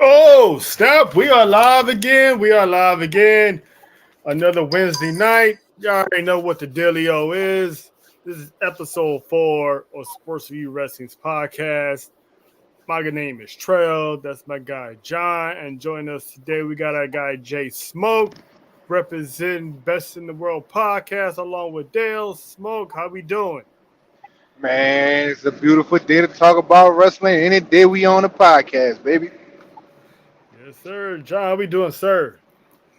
Oh, snap. We are live again. We are live again. Another Wednesday night. You already know what the dealio is. This is episode 4 of Sports4U Wrestling's podcast. My name is Trail. That's my guy, John. And joining us today, we got our guy, Jay Smoke, representing Best in the World podcast, along with Dale. Smoke, how we doing? Man, it's a beautiful day to talk about wrestling. Any day we on a podcast, baby. Yes, sir. John, how we doing, sir?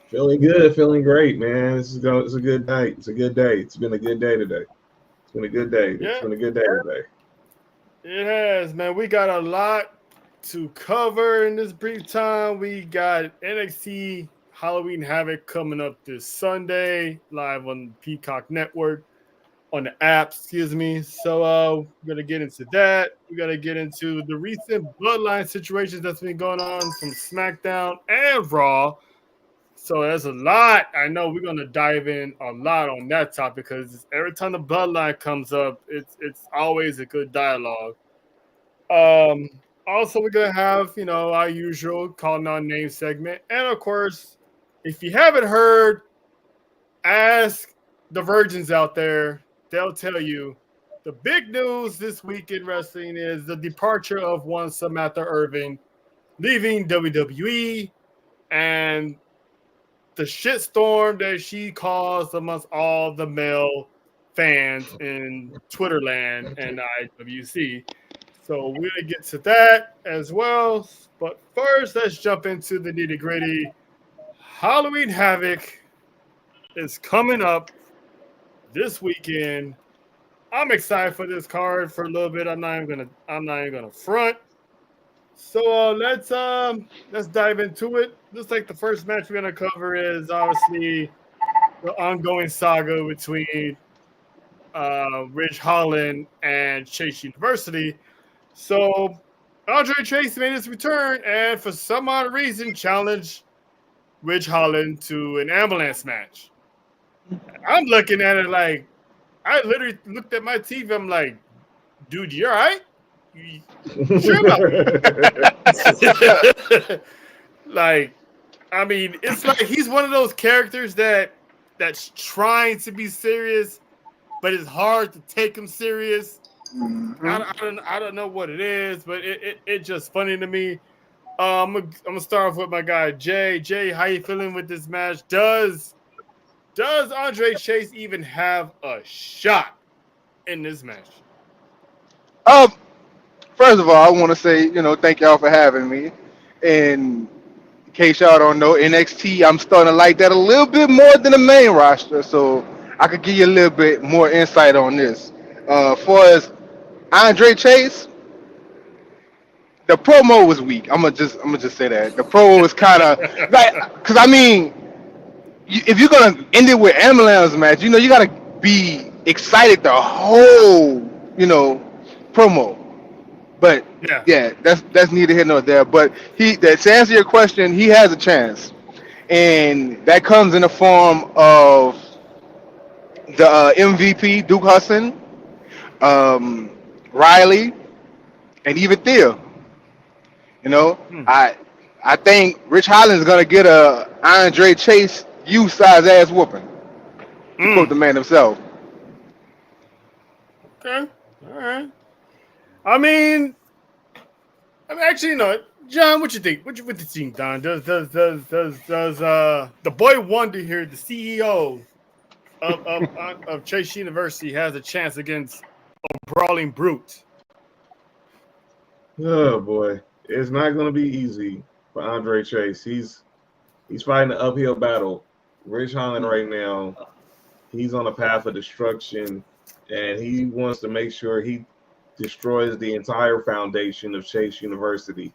Feeling good, feeling great, man. It's a good night. It's a good day. It's been a good day today. It's been a good day. It's Yeah, been a good day today. it has, man. We got a lot to cover in this brief time. We got NXT Halloween Havoc coming up this Sunday, live on Peacock Network, on the app, excuse me. So we're gonna get into that. We gotta get into the recent bloodline situations that's been going on from SmackDown and Raw. So there's a lot. I know we're gonna dive in a lot on that topic because every time the bloodline comes up, it's always a good dialogue. Um, Also, we're gonna have our usual call non-name segment, and of course, if you haven't heard, ask the virgins out there. They'll tell you the big news this week in wrestling is the departure of one Samantha Irvin, leaving WWE, and the shitstorm that she caused amongst all the male fans in Twitterland and IWC. So we're gonna get to that as well. But first, let's jump into the nitty gritty. Halloween Havoc is coming up this weekend. I'm excited for this card for a little bit. I'm not even gonna front. So let's dive into it. Looks like the first match we're gonna cover is obviously the ongoing saga between Ridge Holland and Chase University. So Andre Chase made his return and for some odd reason challenged Ridge Holland to an ambulance match. I'm looking at it like I literally looked at my TV. I'm like, dude, you all right? You sure about it? Like, I mean, it's like he's one of those characters that's trying to be serious, but it's hard to take him serious. hmm I don't know what it is, but it's just funny to me. I'm gonna start off with my guy Jay. Jay, how you feeling with this match? Does Andre Chase even have a shot in this match? Um, First of all, I want to say, thank y'all for having me. And in case y'all don't know, NXT, I'm starting to like that a little bit more than the main roster, so I could give you a little bit more insight on this. For as Andre Chase, the promo was weak. I'm gonna just say that the promo was kind of like, cause I mean, if you're gonna end it with ambulance match, you gotta be excited the whole, promo. But Yeah. yeah, that's neither here nor there. But to answer your question, he has a chance, and that comes in the form of the MVP Duke Hudson, um, Riley, and even Thea. You know, Hmm. I think Rich Holland's gonna get a Andre Chase U size ass whooping, to quote Mm. the man himself. Okay. All right. I mean, actually, John, what you think? What you think, Don? Does the boy wonder here, the CEO of Chase University, has a chance against a brawling brute? Oh boy, it's not going to be easy for Andre Chase. He's fighting an uphill battle. Rich Holland right now, he's on a path of destruction, and he wants to make sure he destroys the entire foundation of Chase University.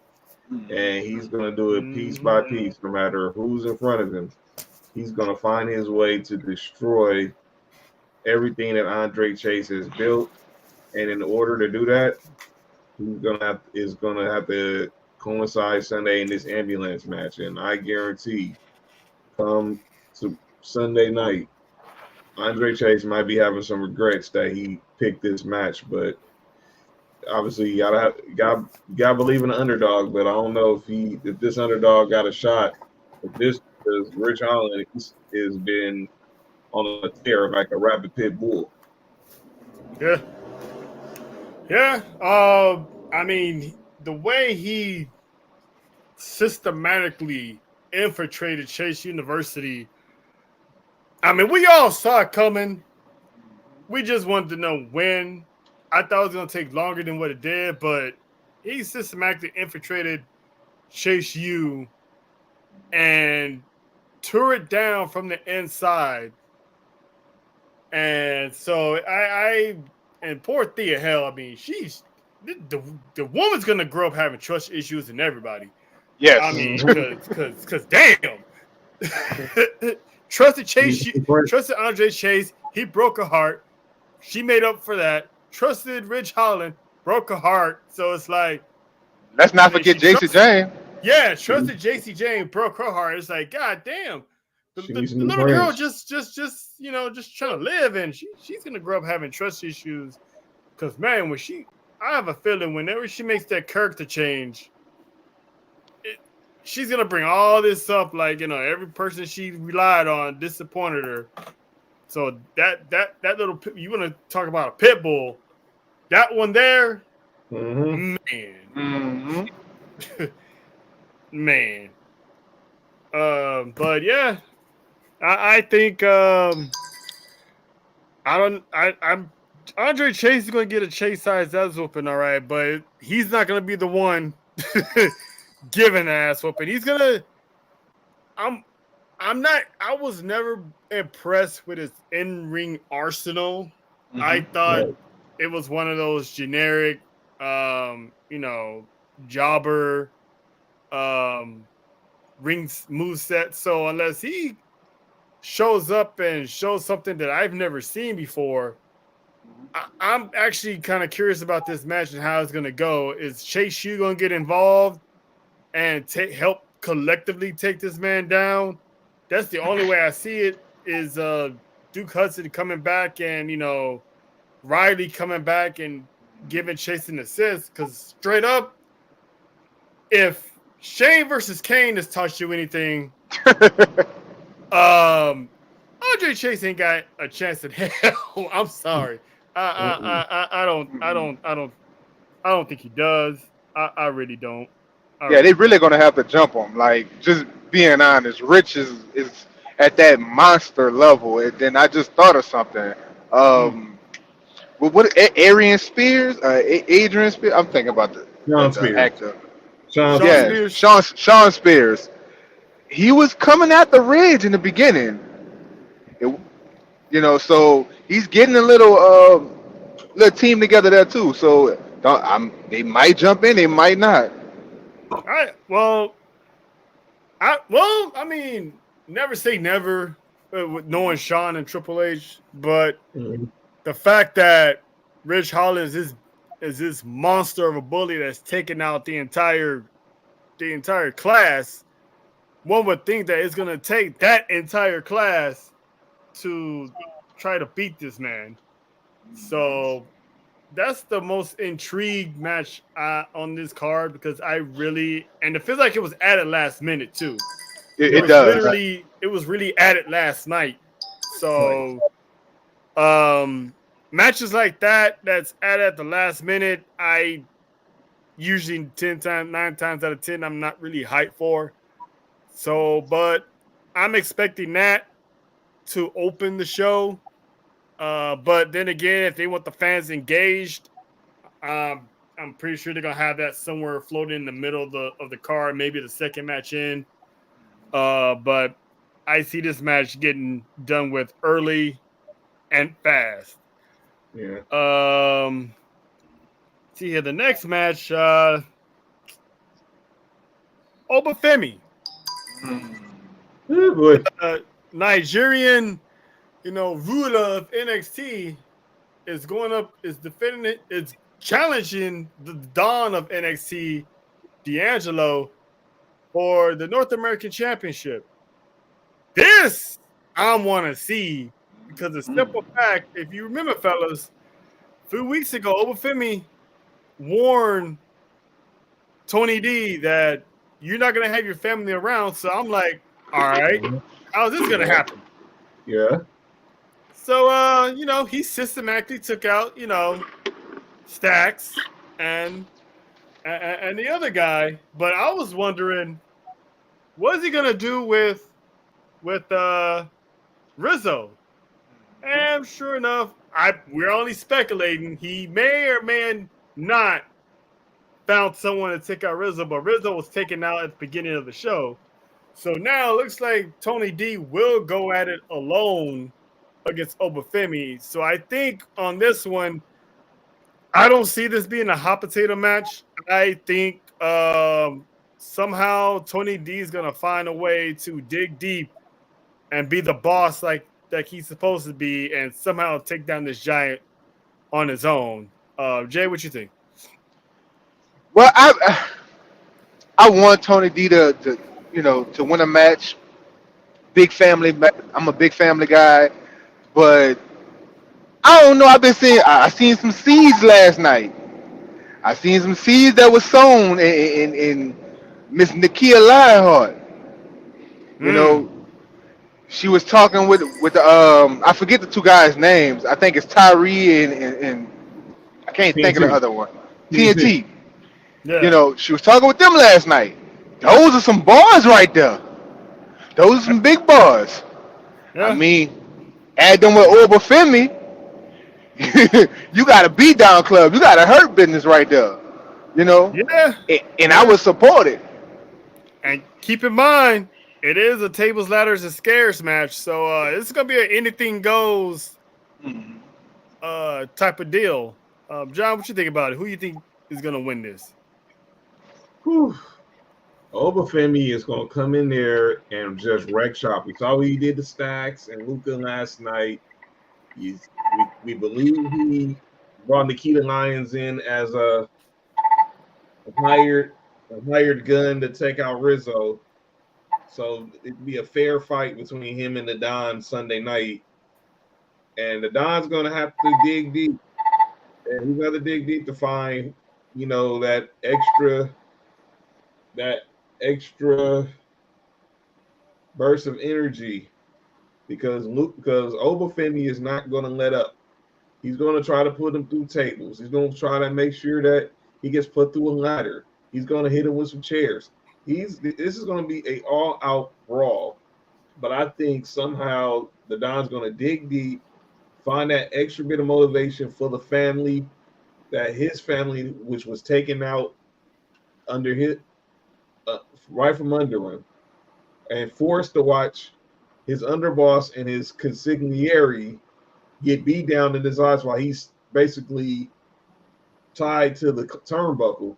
And he's going to do it piece by Mm-hmm. piece, no matter who's in front of him. He's going to find his way to destroy everything that Andre Chase has built. And in order to do that, is gonna have to coincide Sunday in this ambulance match. And I guarantee, come to Sunday night, Andre Chase might be having some regrets that he picked this match. But obviously you gotta believe in the underdog, but I don't know if this underdog got a shot. If this because Rich Holland has been on a tear like a rabid pit bull. Yeah. Yeah. I mean, the way he systematically infiltrated Chase University, I mean, we all saw it coming. We just wanted to know when. I thought it was going to take longer than what it did, but he systematically infiltrated Chase U and tore it down from the inside. And so and poor Thea Hell, I mean, the woman's gonna grow up having trust issues in everybody. Yes. I mean, cause damn, trusted Andre Chase. He broke her heart. She made up for that. Trusted Rich Holland, broke her heart. So it's like, Let's not forget JC James. yeah, trusted JC James, broke her heart. It's like, god damn. The little girl just trying to live, and she's gonna grow up having trust issues. Cause man, I have a feeling whenever she makes that character change, she's gonna bring all this up. Like, every person she relied on disappointed her. So that little, you want to talk about a pit bull? That one there, man, man. But yeah. I think I'm Andre Chase is going to get a Chase size ass whooping, all right, but he's not going to be the one giving ass whooping. He's going to. I was never impressed with his in-ring arsenal. Mm-hmm. I thought it was one of those generic, jobber ring moveset. So unless he shows up and shows something that I've never seen before, I'm actually kind of curious about this match and how it's going to go. Is Chase U going to get involved and help collectively take this man down? That's the only way I see it, is Duke Hudson coming back and, Riley coming back and giving Chase an assist. Because straight up, if Shane versus Kane has taught you anything, Andre Chase ain't got a chance in hell. I'm sorry. I don't think he does. I really don't. They really gonna have to jump him. Like, just being honest, Rich is at that monster level. And then I just thought of something. What Adrian Spears? Adrian Spears? I'm thinking about the actor. Sean Spears. He was coming at the Ridge in the beginning. So he's getting a little team together there too. So they might jump in, they might not. I mean, never say never with knowing Sean and Triple H, but the fact that Rich Holland is this monster of a bully that's taking out the entire class, one would think that it's going to take that entire class to try to beat this man. So that's the most intrigued match on this card, because and it feels like it was added last minute too. It does. It was really added last night. So matches like that's added at the last minute, I usually 9 times out of 10, I'm not really hyped for. So, but I'm expecting that to open the show. But then again, if they want the fans engaged, I'm pretty sure they're gonna have that somewhere floating in the middle of the card, maybe the second match in. But I see this match getting done with early and fast. Yeah. See here, the next match, Obafemi. Nigerian, ruler of NXT is is challenging the Don of NXT, D'Angelo, for the North American Championship. This I want to see, because the simple fact, if you remember, fellas, a few weeks ago, Obafemi warn Tony D that you're not gonna have your family around. So I'm like, all right, how's this gonna Yeah. happen? Yeah. So he systematically took out, Stacks and the other guy. But I was wondering, what is he gonna do with Rizzo? And sure enough, we're only speculating. He may or may not found someone to take out Rizzo, but Rizzo was taken out at the beginning of the show. So now it looks like Tony D will go at it alone against Obafemi. So I think on this one, I don't see this being a hot potato match. I think somehow Tony D is gonna find a way to dig deep and be the boss like he's supposed to be, and somehow take down this giant on his own. Jay, what you think? Well, I want Tony D to win a match. Big family. I'm a big family guy, but I don't know. I've been seeing. I seen some seeds last night. I seen some seeds that was sown in Miss Nakia Lionheart. You know, Mm, she was talking with the I forget the two guys' names. I think it's Tyree and I can't think of the TNT. other one. TNT. TNT. yeah, She was talking with them last night. Those are some bars right there. Those are some big bars. I yeah, mean, add them with Obafemi, you got a beat down club. You got a hurt business right there. You know, yeah, and I yeah. would support it. And keep in mind, it is a tables, ladders, and scares match. So this is gonna be an anything goes Mhm. type of deal. John, what you think about it? Who you think is gonna win this? Whew. Obafemi is going to come in there and just wreck shop. We saw what he did to Stacks and Luca last night. We believe he brought Nikita Lyons in as hired a hired gun to take out Rizzo. So it'd be a fair fight between him and the Don Sunday night. And the Don's going to have to dig deep. And he's got to dig deep to find, that extra burst of energy because Obafemi is not going to let up. He's going to try to put him through tables. He's going to try to make sure that he gets put through a ladder. He's going to hit him with some chairs. This is going to be a all out brawl. But I think somehow the Don's going to dig deep, find that extra bit of motivation for the family, that his family, which was taken out under his right from under him, and forced to watch his underboss and his consigliere get beat down in his eyes while he's basically tied to the turnbuckle.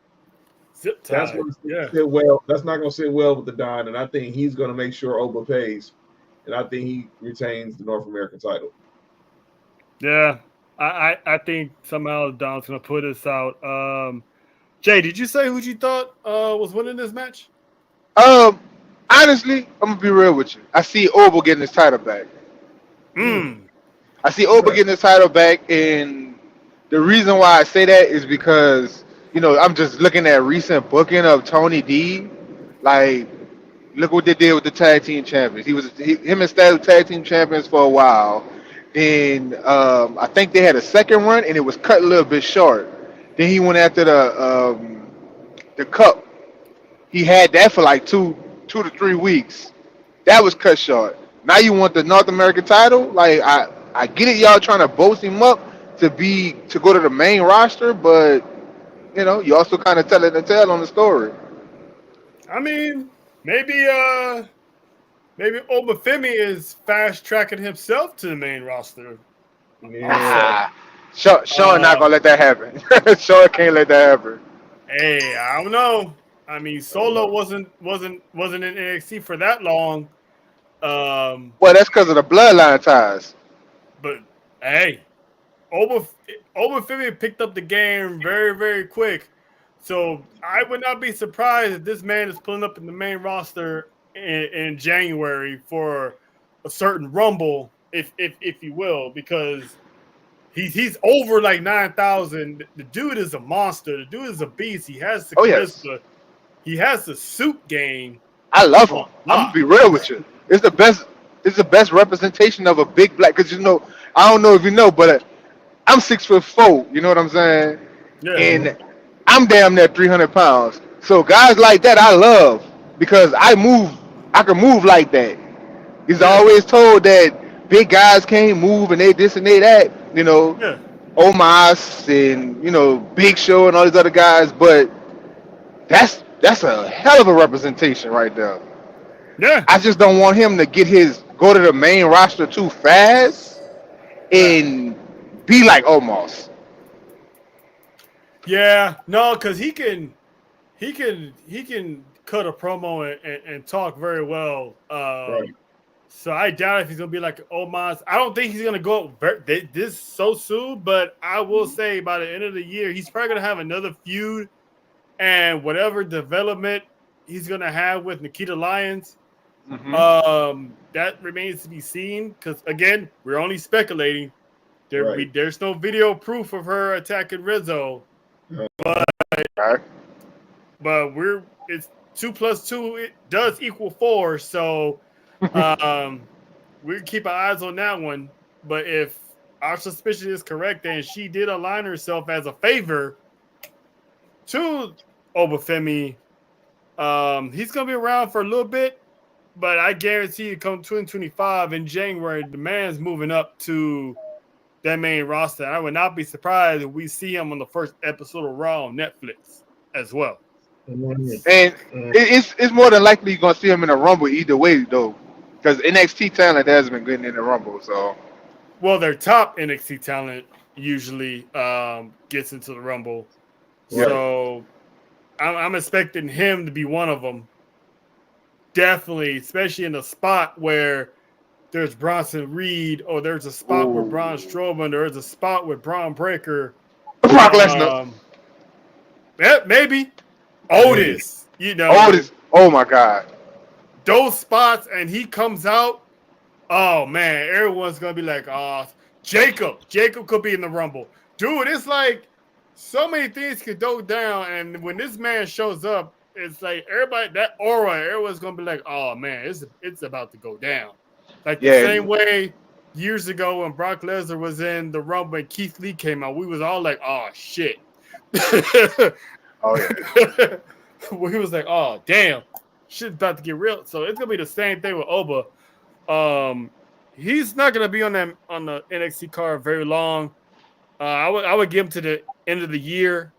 Zip That's tie. going to Yeah, sit well. That's not going to sit well with the Don, and I think he's going to make sure Oba pays, and I think he retains the North American title. yeah. I think somehow Don's gonna put us out. Jay, did you say who you thought was winning this match? Um, honestly, I'm gonna be real with you. I see Oba getting his title back. Hmm. I see Oba Okay. getting his title back, and the reason why I say that is because I'm just looking at recent booking of Tony D. Like, look what they did with the tag team champions. Him and Stas were tag team champions for a while. Then I think they had a second run, and it was cut a little bit short. Then he went after the cup. He had that for like 2 to 3 weeks. That was cut short. Now you want the North American title? Like I get it, y'all trying to boast him up to go to the main roster, but you also kind of telling the tale on the story. I mean, maybe Obafemi is fast tracking himself to the main roster. Yeah, Also, Nah, Sean not uh, gonna let that happen. Sean can't let that happen. hey, I don't know. I mean, Solo wasn't in NXT for that long. Um, Well, that's because of the bloodline ties. but hey, Oba Obafemi picked up the game very, very quick. So I would not be surprised if this man is pulling up in the main roster in January for a certain rumble, if you will, because He's over like 9,000. The dude is a monster. The dude is a beast. He has the Oh yes, charisma. He has the suit game. I love him. On I'm gonna lock. be real with you. It's the best. It's the best representation of a big black. Cause I don't know if you know, but I'm 6'4". You know what I'm saying? Yeah. And I'm damn near 300 pounds. So guys like that I love because I move. I can move like that. He's Yeah. always told that big guys can't move and they this and they that. Yeah. Omas and Big Show and all these other guys. But that's a hell of a representation right there. Yeah. I just don't want him to go to the main roster too fast Yeah. and be like Omos. Yeah. No, because he can cut a promo and talk very well. Right. So I doubt if he's gonna be like Omos. I don't think he's gonna go up this so soon. But I will say by the end of the year, he's probably gonna have another feud, and whatever development he's gonna have with Nikita Lyons, that remains to be seen. Because again, we're only speculating. Right. There's no video proof of her attacking Rizzo, Right. but it's 2 plus 2. It does equal 4. So we keep our eyes on that one. But if our suspicion is correct, then she did align herself as a favor to Obafemi. He's gonna be around for a little bit, but I guarantee you, come 2025 in January, the man's moving up to that main roster. I would not be surprised if we see him on the first episode of Raw on Netflix as well. Mhm. And it's more than likely you're gonna see him in a Rumble either way though, because NXT talent has been good in the Rumble. So Well, their top NXT talent usually gets into the Rumble. Right. So I'm expecting him to be one of them. Definitely, especially in a spot where there's Bronson Reed, or there's a spot with Braun Strowman, there's a spot with Braun Breaker. Brock Lesnar, Yeah, maybe Otis. Otis. Oh my God. Those spots, and he comes out. Oh man, everyone's gonna be like, "Oh, Jacob could be in the Rumble, dude." It's like so many things could go down, and when this man shows up, it's like everybody that aura, everyone's gonna be like, "Oh man, it's about to go down." Like the Yeah. same way years ago when Brock Lesnar was in the Rumble and Keith Lee came out, we was all like, "Oh shit." Oh yeah. We was like, "Oh damn, shit's about to get real." So it's gonna be the same thing with Oba. He's not gonna be on the NXT card very long. I would give him to the end of the year.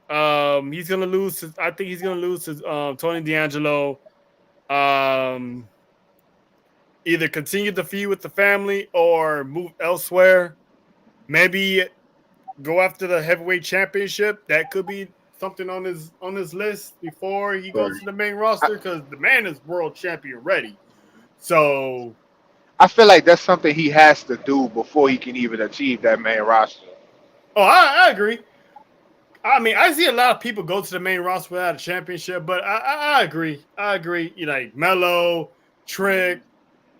He's gonna lose. I think he's gonna lose to Tony D'Angelo. Either continue the feud with the family or move elsewhere. Maybe go after the heavyweight championship. That could be something on his list before he goes to the main roster, because the man is world champion ready. So I feel like that's something he has to do before he can even achieve that main roster. I agree. I mean, I see a lot of people go to the main roster without a championship, but I agree. I agree. Like Mello, Trick,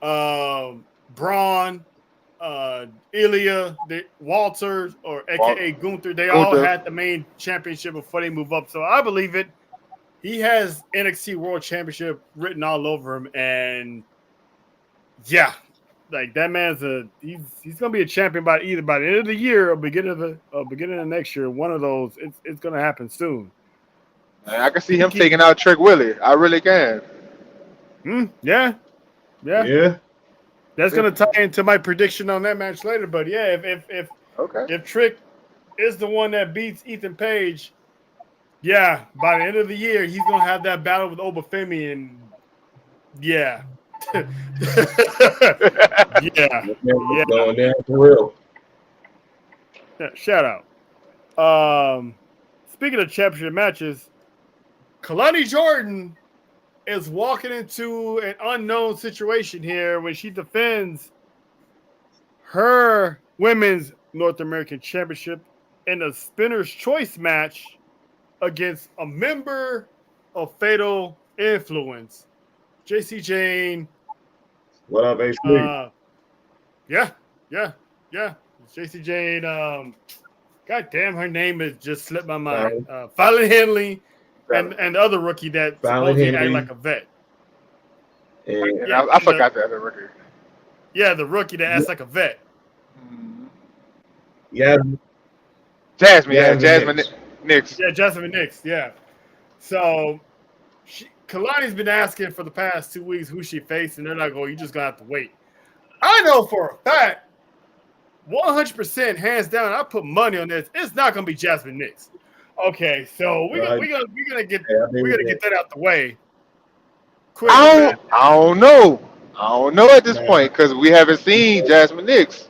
Braun, Ilya, Walter, or AKA Gunther, they all had the main championship before they move up. So I believe it. He has NXT World Championship written all over him, and yeah, like that man's he's gonna be a champion by the end of the year or beginning of next year. One of those, it's gonna happen soon. I can see him taking out Trick Willie. I really can. Yeah. Yeah. That's gonna tie into my prediction on that match later. But yeah, if Trick is the one that beats Ethan Page, yeah, by the end of the year he's gonna have that battle with Obafemi, and yeah. yeah. Going down for real. Yeah, shout out. Speaking of championship matches, Kalani Jordan is walking into an unknown situation here when she defends her women's North American Championship in a Spinner's Choice match against a member of Fatal Influence, JC Jane. What up, AC? Yeah. JC Jane. God damn, her name is just slipped my mind. Fallon Henley, and the other rookie that Fallon supposedly act Henley. like a vet. And Yeah, I forgot that record. Yeah, the rookie that acts like a vet. yeah, Jasmine Nix. Yeah, Jasmine Nix. Yeah. So Kalani's been asking for the past 2 weeks who she faced, and they're like, "Oh, you just gonna have to wait." I know for a fact, 100%, hands down, I put money on this. It's not gonna be Jasmine Nix. Okay, so we're gonna get that out the way. Quick, I don't know. I don't know at this point because we haven't seen Jasmine Nix.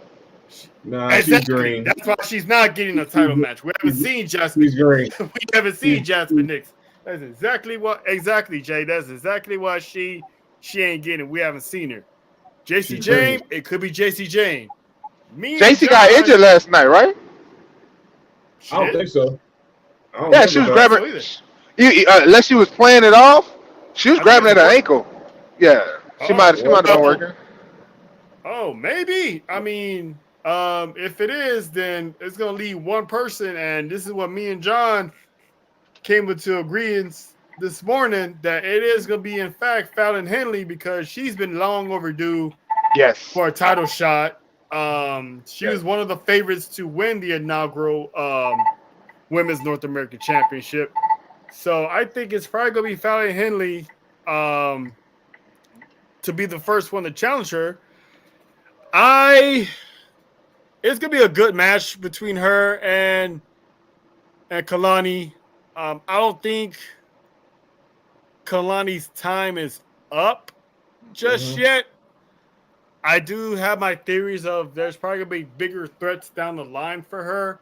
nah, exactly. she's green. That's why she's not getting a title match. We haven't seen Jasmine. She's green. We haven't seen Jasmine Nix. That's exactly Jay. That's exactly why she ain't getting it. We haven't seen her. JC Jane, it could be JC Jane. JC got injured last night, right? I don't think so. Yeah, she was grabbing. Unless she was playing it off, she was grabbing at her ankle. Yeah, she might have been working. Oh, maybe. I mean, if it is, then it's gonna leave one person, and this is what me and John came to agreement this morning that it is gonna be in fact Fallon Henley because she's been long overdue. Yes. For a title shot. She was one of the favorites to win the inaugural Women's North American Championship. So I think it's probably going to be Fallon Henley to be the first one to challenge her. It's going to be a good match between her and Kalani. I don't think Kalani's time is up just yet. I do have my theories of there's probably going to be bigger threats down the line for her.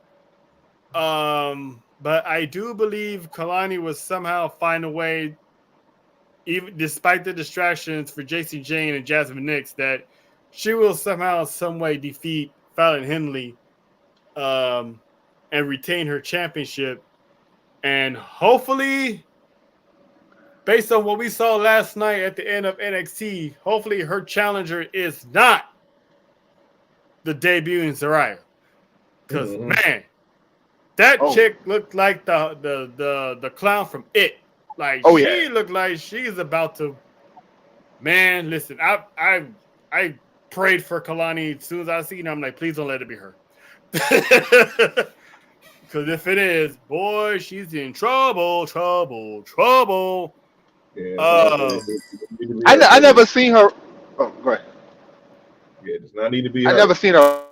But I do believe Kalani will somehow find a way, even despite the distractions for JC Jane and Jasmine Nix, that she will somehow, some way defeat Fallon Henley and retain her championship. And hopefully, based on what we saw last night at the end of NXT, hopefully her challenger is not the debuting Saraya. Because man, that chick looked like the clown from It. Like she looked like she's about to. Man, listen, I prayed for Kalani as soon as I seen her. I'm like, please don't let it be her. Because if it is, boy, she's in trouble. Yeah, I never seen her. Oh, go ahead. Yeah, it does not need to be. I never seen her.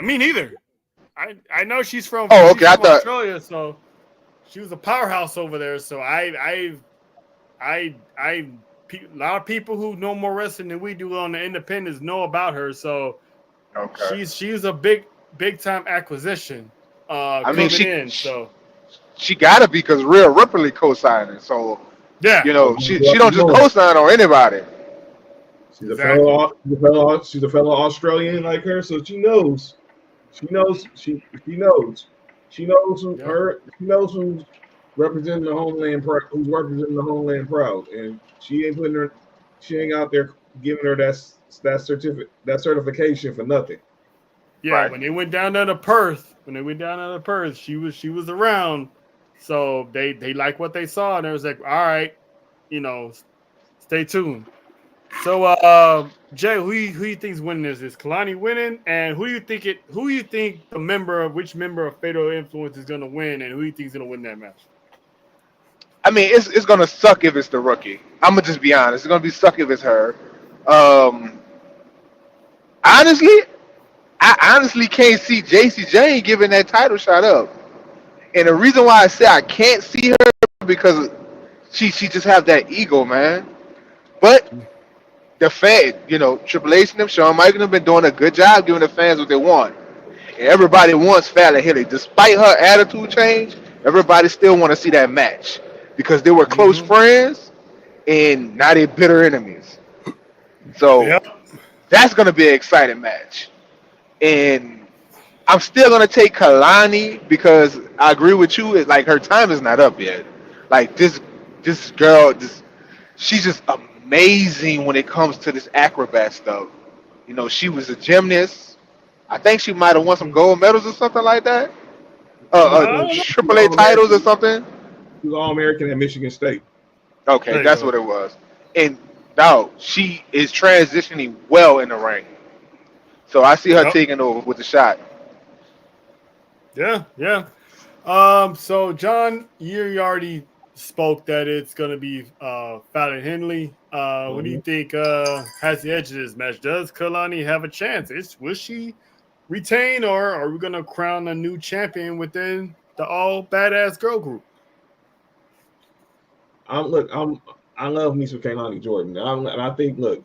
Me neither. I know she's from. Oh, okay. I thought Australia, so she was a powerhouse over there. So a lot of people who know more wrestling than we do on the independents know about her. So she's a big time acquisition. I mean, she gotta be because Rhea Ripley co-signing. So yeah, you know she don't just co-sign on anybody. She's a fellow Australian like her, so she knows who's representing the homeland proud, and she ain't out there giving her that certification for nothing. Yeah, right. When they went down to Perth, she was around, so they liked what they saw, and it was like, all right, stay tuned. So, Jay, who you think's winning this? Is Kalani winning? And who you think which member of Fatal Influence is going to win, and who you think is going to win that match? I mean, it's going to suck if it's the rookie. I'm going to just be honest. It's going to be suck if it's her. I honestly can't see JC Jane giving that title shot up. And the reason why I say I can't see her because she just have that ego, man. But the fan, Triple H and them, Shawn Michaels have been doing a good job giving the fans what they want. And everybody wants Fallon Henley. Despite her attitude change, everybody still want to see that match because they were close friends and now they're bitter enemies. So that's going to be an exciting match. And I'm still going to take Kalani because I agree with you. It's like her time is not up yet. Like this girl, she's just amazing when it comes to this acrobat stuff. She was a gymnast. I think she might have won some gold medals or something like that. She's I don't know. she's AAA all titles or American. something. She was all American at Michigan State. Okay, There you that's go. what it was. And now she is transitioning well in the ring. So I see her Yep. taking over with the shot. Yeah, yeah. So John, you already spoke that it's gonna be Fallon Henley. What do you Mhm. think has the edge of this match? Does Kalani have a chance? Will she retain, or are we gonna crown a new champion within the all badass girl group? I love me some Kaylani Jordan. And I think, look,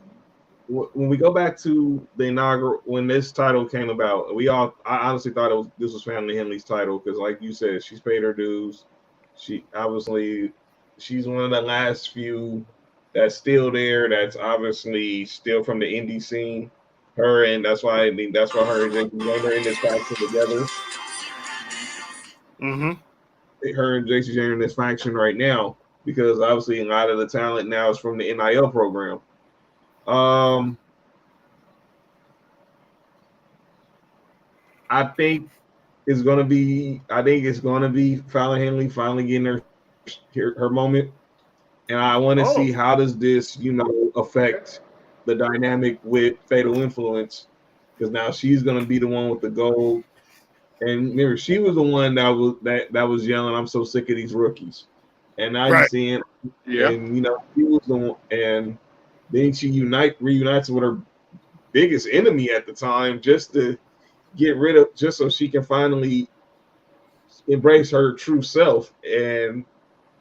when we go back to the inaugural when this title came about, I honestly thought this was Family Henley's title because, like you said, she's paid her dues. She obviously she's one of the last few that's still there. That's obviously still from the indie scene. Her and that's why I think that's why her and Jason Jane are in this faction together. Mm-hmm. Her and JC Jane are in this faction right now because obviously a lot of the talent now is from the NIL program. Um, I think I think it's gonna be Fallon Henley finally getting her moment, and I want to Oh, see how does this affect the dynamic with Fatal Influence because now she's gonna be the one with the gold. And remember, she was the one that was yelling, "I'm so sick of these rookies," and I'm right. seeing, Yeah. and she was the one, and then she reunites with her biggest enemy at the time just to get rid of, just so she can finally embrace her true self. And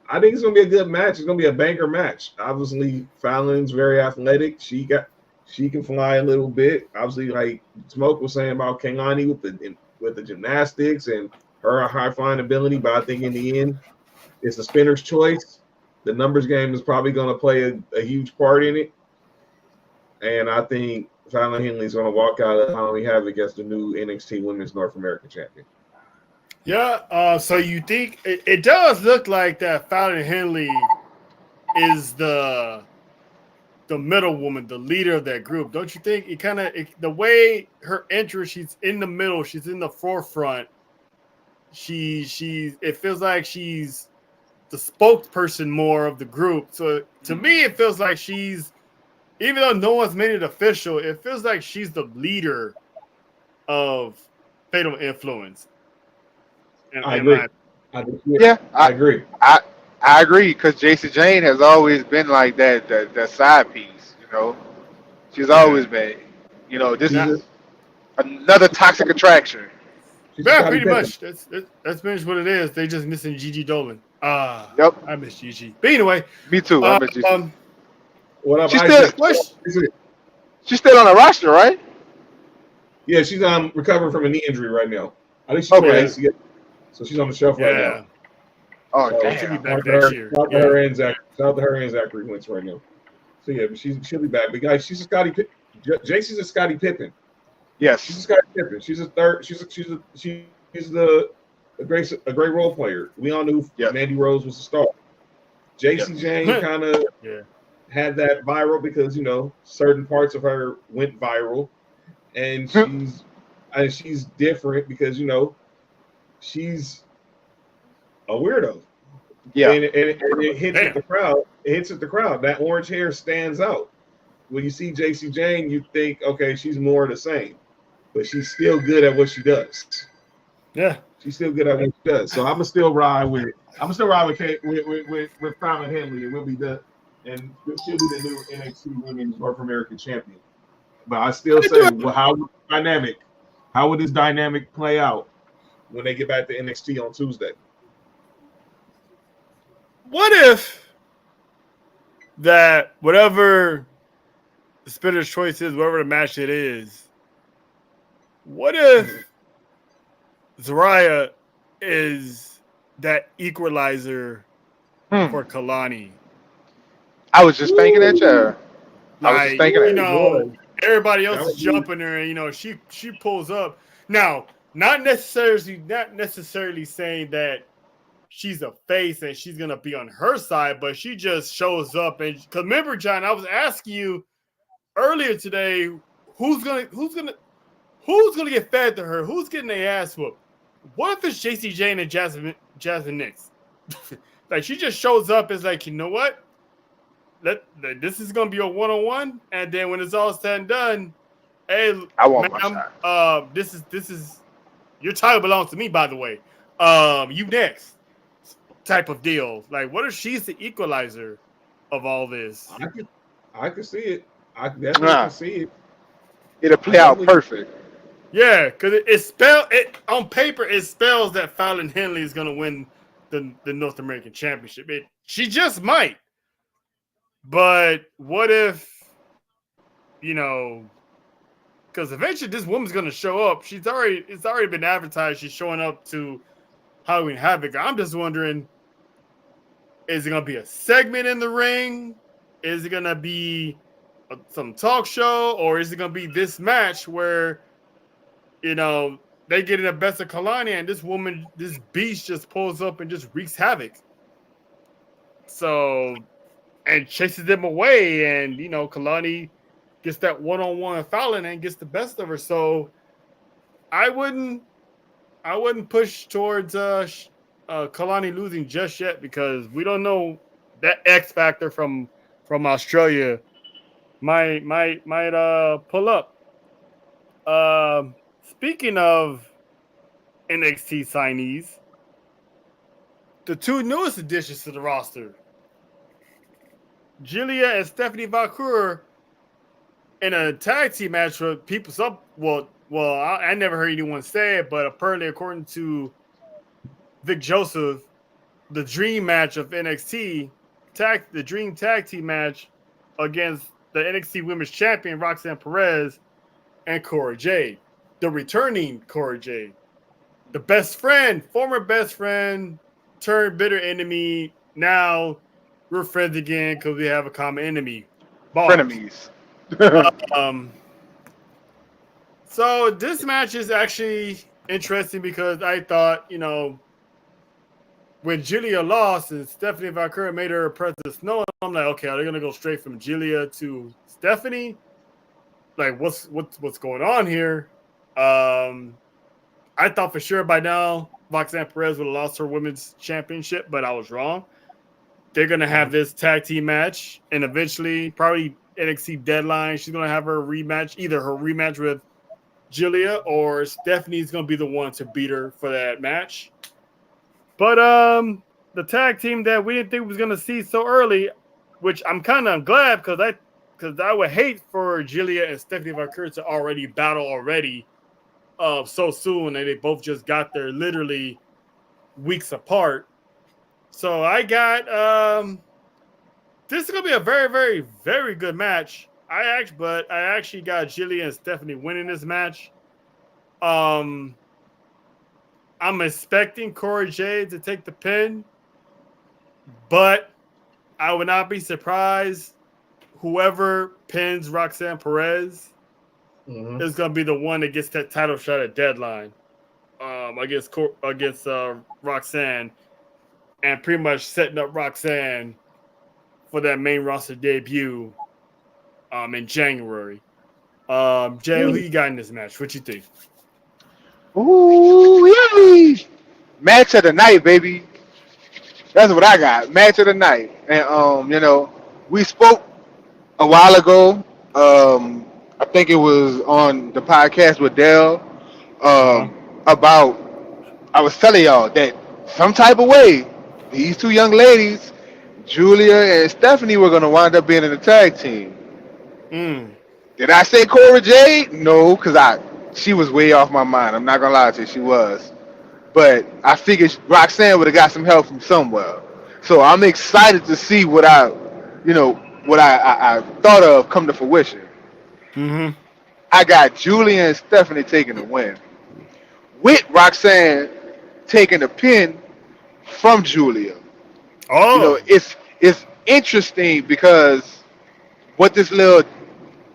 I think it's gonna be a good match. It's gonna be a banker match. Obviously, Fallon's very athletic. She can fly a little bit. Obviously, like Smoke was saying about Kaylani with the gymnastics and her high flying ability. But I think in the end, it's the spinner's choice. The numbers game is probably going to play a huge part in it. And I think Fallon Henley is going to walk out of Halloween Havoc as the new NXT Women's North American Champion. Yeah. So you think it does look like that Fallon Henley is the middle woman, the leader of that group, don't you think? It kind of the way her entrance, she's in the middle, she's in the forefront. It feels like she's the spokesperson more of the group. So to me, it feels like she's, even though no one's made it official, it feels like she's the leader of Fatal Influence. I In my agree. I Yeah, I agree. I I agree because Jason Jane has always been like that side piece. She's always yeah, been. This She's now, a is another toxic attraction. she's a yeah, Scottie pretty Pippen. much. That's pretty much what it is. They just missing Gigi Dolan. Yep, I miss Gigi. But anyway, me too. I miss Gigi. um, What up, She's still Isaac? what? she's still on the roster, right? Yeah, she's recovering from a knee injury right now. I think she tore her Okay. Yeah, ACL, so she's on the shelf right now. yeah. Oh So She'll be damn. back next year. Yeah. shout out to her and Zachary Wentz right now. So yeah, but she'll be back. But guys, she's a Jason's a Scottie Pippen. She's a Yes. Scottie Pippen. She's a third. She's a great role player. We all knew Yep. Mandy Rose was a star. Yep. JC Jane kind of Yeah. had that viral because certain parts of her went viral, and she's different because she's a weirdo, Yeah. and it hits at Damn. the crowd. It hits at the crowd. That orange hair stands out. When you see JC Jane, you think, okay, she's more of the same, but she's still good at what she does. Yeah. She's still good at what she does. So I'm gonna still ride with with Fallon Henley, and we'll be done. And she'll be the new NXT Women's North American Champion. But I still I do say, have- well, how would this dynamic play out when they get back to NXT on Tuesday? What if that whatever the spinner's choice is, whatever the match it is, what if Zariah is that equalizer Hmm. for Kalani? I was just thinking that, yeah. I was just Like, thinking that. Boy, everybody that else is would be jumping her, and she pulls up. Now, not necessarily saying that she's a face and she's gonna be on her side, but she just shows up. And because remember, John, I was asking you earlier today, who's gonna who's gonna get fed to her? Who's getting their ass whooped? What if it's JC Jane and Jasmine Nix? Like she just shows up as like, you know what? This is gonna be a one-on-one, and then when it's all said and done, hey, I want my ma'am, shot. this is your title belongs to me, by the way. You next type of deal. Like, what if she's the equalizer of all this? I can see it. I definitely can see it. It'll play out perfect. Yeah, because it on paper it spells that Fallon Henley is gonna win the North American Championship. She just might. But what if, because eventually this woman's gonna show up. It's already been advertised. She's showing up to Halloween Havoc. I'm just wondering, is it gonna be a segment in the ring? Is it gonna be some talk show, or is it gonna be this match where, they get in the best of Kalani and this beast just pulls up and just wreaks havoc. So, and chases them away, and Kalani gets that one-on-one with Fallon and gets the best of her. So I wouldn't push towards Kalani losing just yet, because we don't know, that X factor from Australia might pull up. Speaking of NXT signees, the two newest additions to the roster, Julia and Stephanie Valcour, in a tag team match with people. I never heard anyone say it, but apparently, according to Vic Joseph, the dream match of NXT, the dream tag team match against the NXT Women's Champion Roxanne Perez and Cora Jade, the returning Cora Jade, the former best friend turned bitter enemy. Now we're friends again because we have a common enemy. Frenemies. So this match is actually interesting because I thought, when Julia lost and Stephanie Valkyrie made her presence known, I'm like, okay, are they gonna go straight from Julia to Stephanie? Like, what's going on here? I thought for sure by now Roxanne Perez would have lost her women's championship, but I was wrong. They're gonna have this tag team match, and eventually, probably NXT Deadline, she's gonna have her rematch, either her rematch with Julia or Stephanie's gonna be the one to beat her for that match. But the tag team that we didn't think we was gonna see so early, which I'm kind of glad, because I would hate for Julia and Stephanie Valkyrie to already battle so soon, and they both just got there literally weeks apart. So I got this is gonna be a very, very, very good match. I actually got Julia and Stephanie winning this match. I'm expecting Cora Jade to take the pin, but I would not be surprised whoever pins Roxanne Perez is going to be the one that gets that title shot at Deadline against Roxanne, and pretty much setting up Roxanne for that main roster debut in January. Jay, who you got in this match? What you think? Ooh, yay! Match of the night, baby. That's what I got. Match of the night. And we spoke a while ago. I think it was on the podcast with Dell. About, I was telling y'all that some type of way these two young ladies, Julia and Stephanie, were gonna wind up being in the tag team. Did I say Cora Jade? No, because she was way off my mind. I'm not gonna lie to you, she was. But I figured Roxanne would have got some help from somewhere. So I'm excited to see what I thought of come to fruition. I got Julia and Stephanie taking the win, with Roxanne taking the pin from Julia. It's interesting because what this little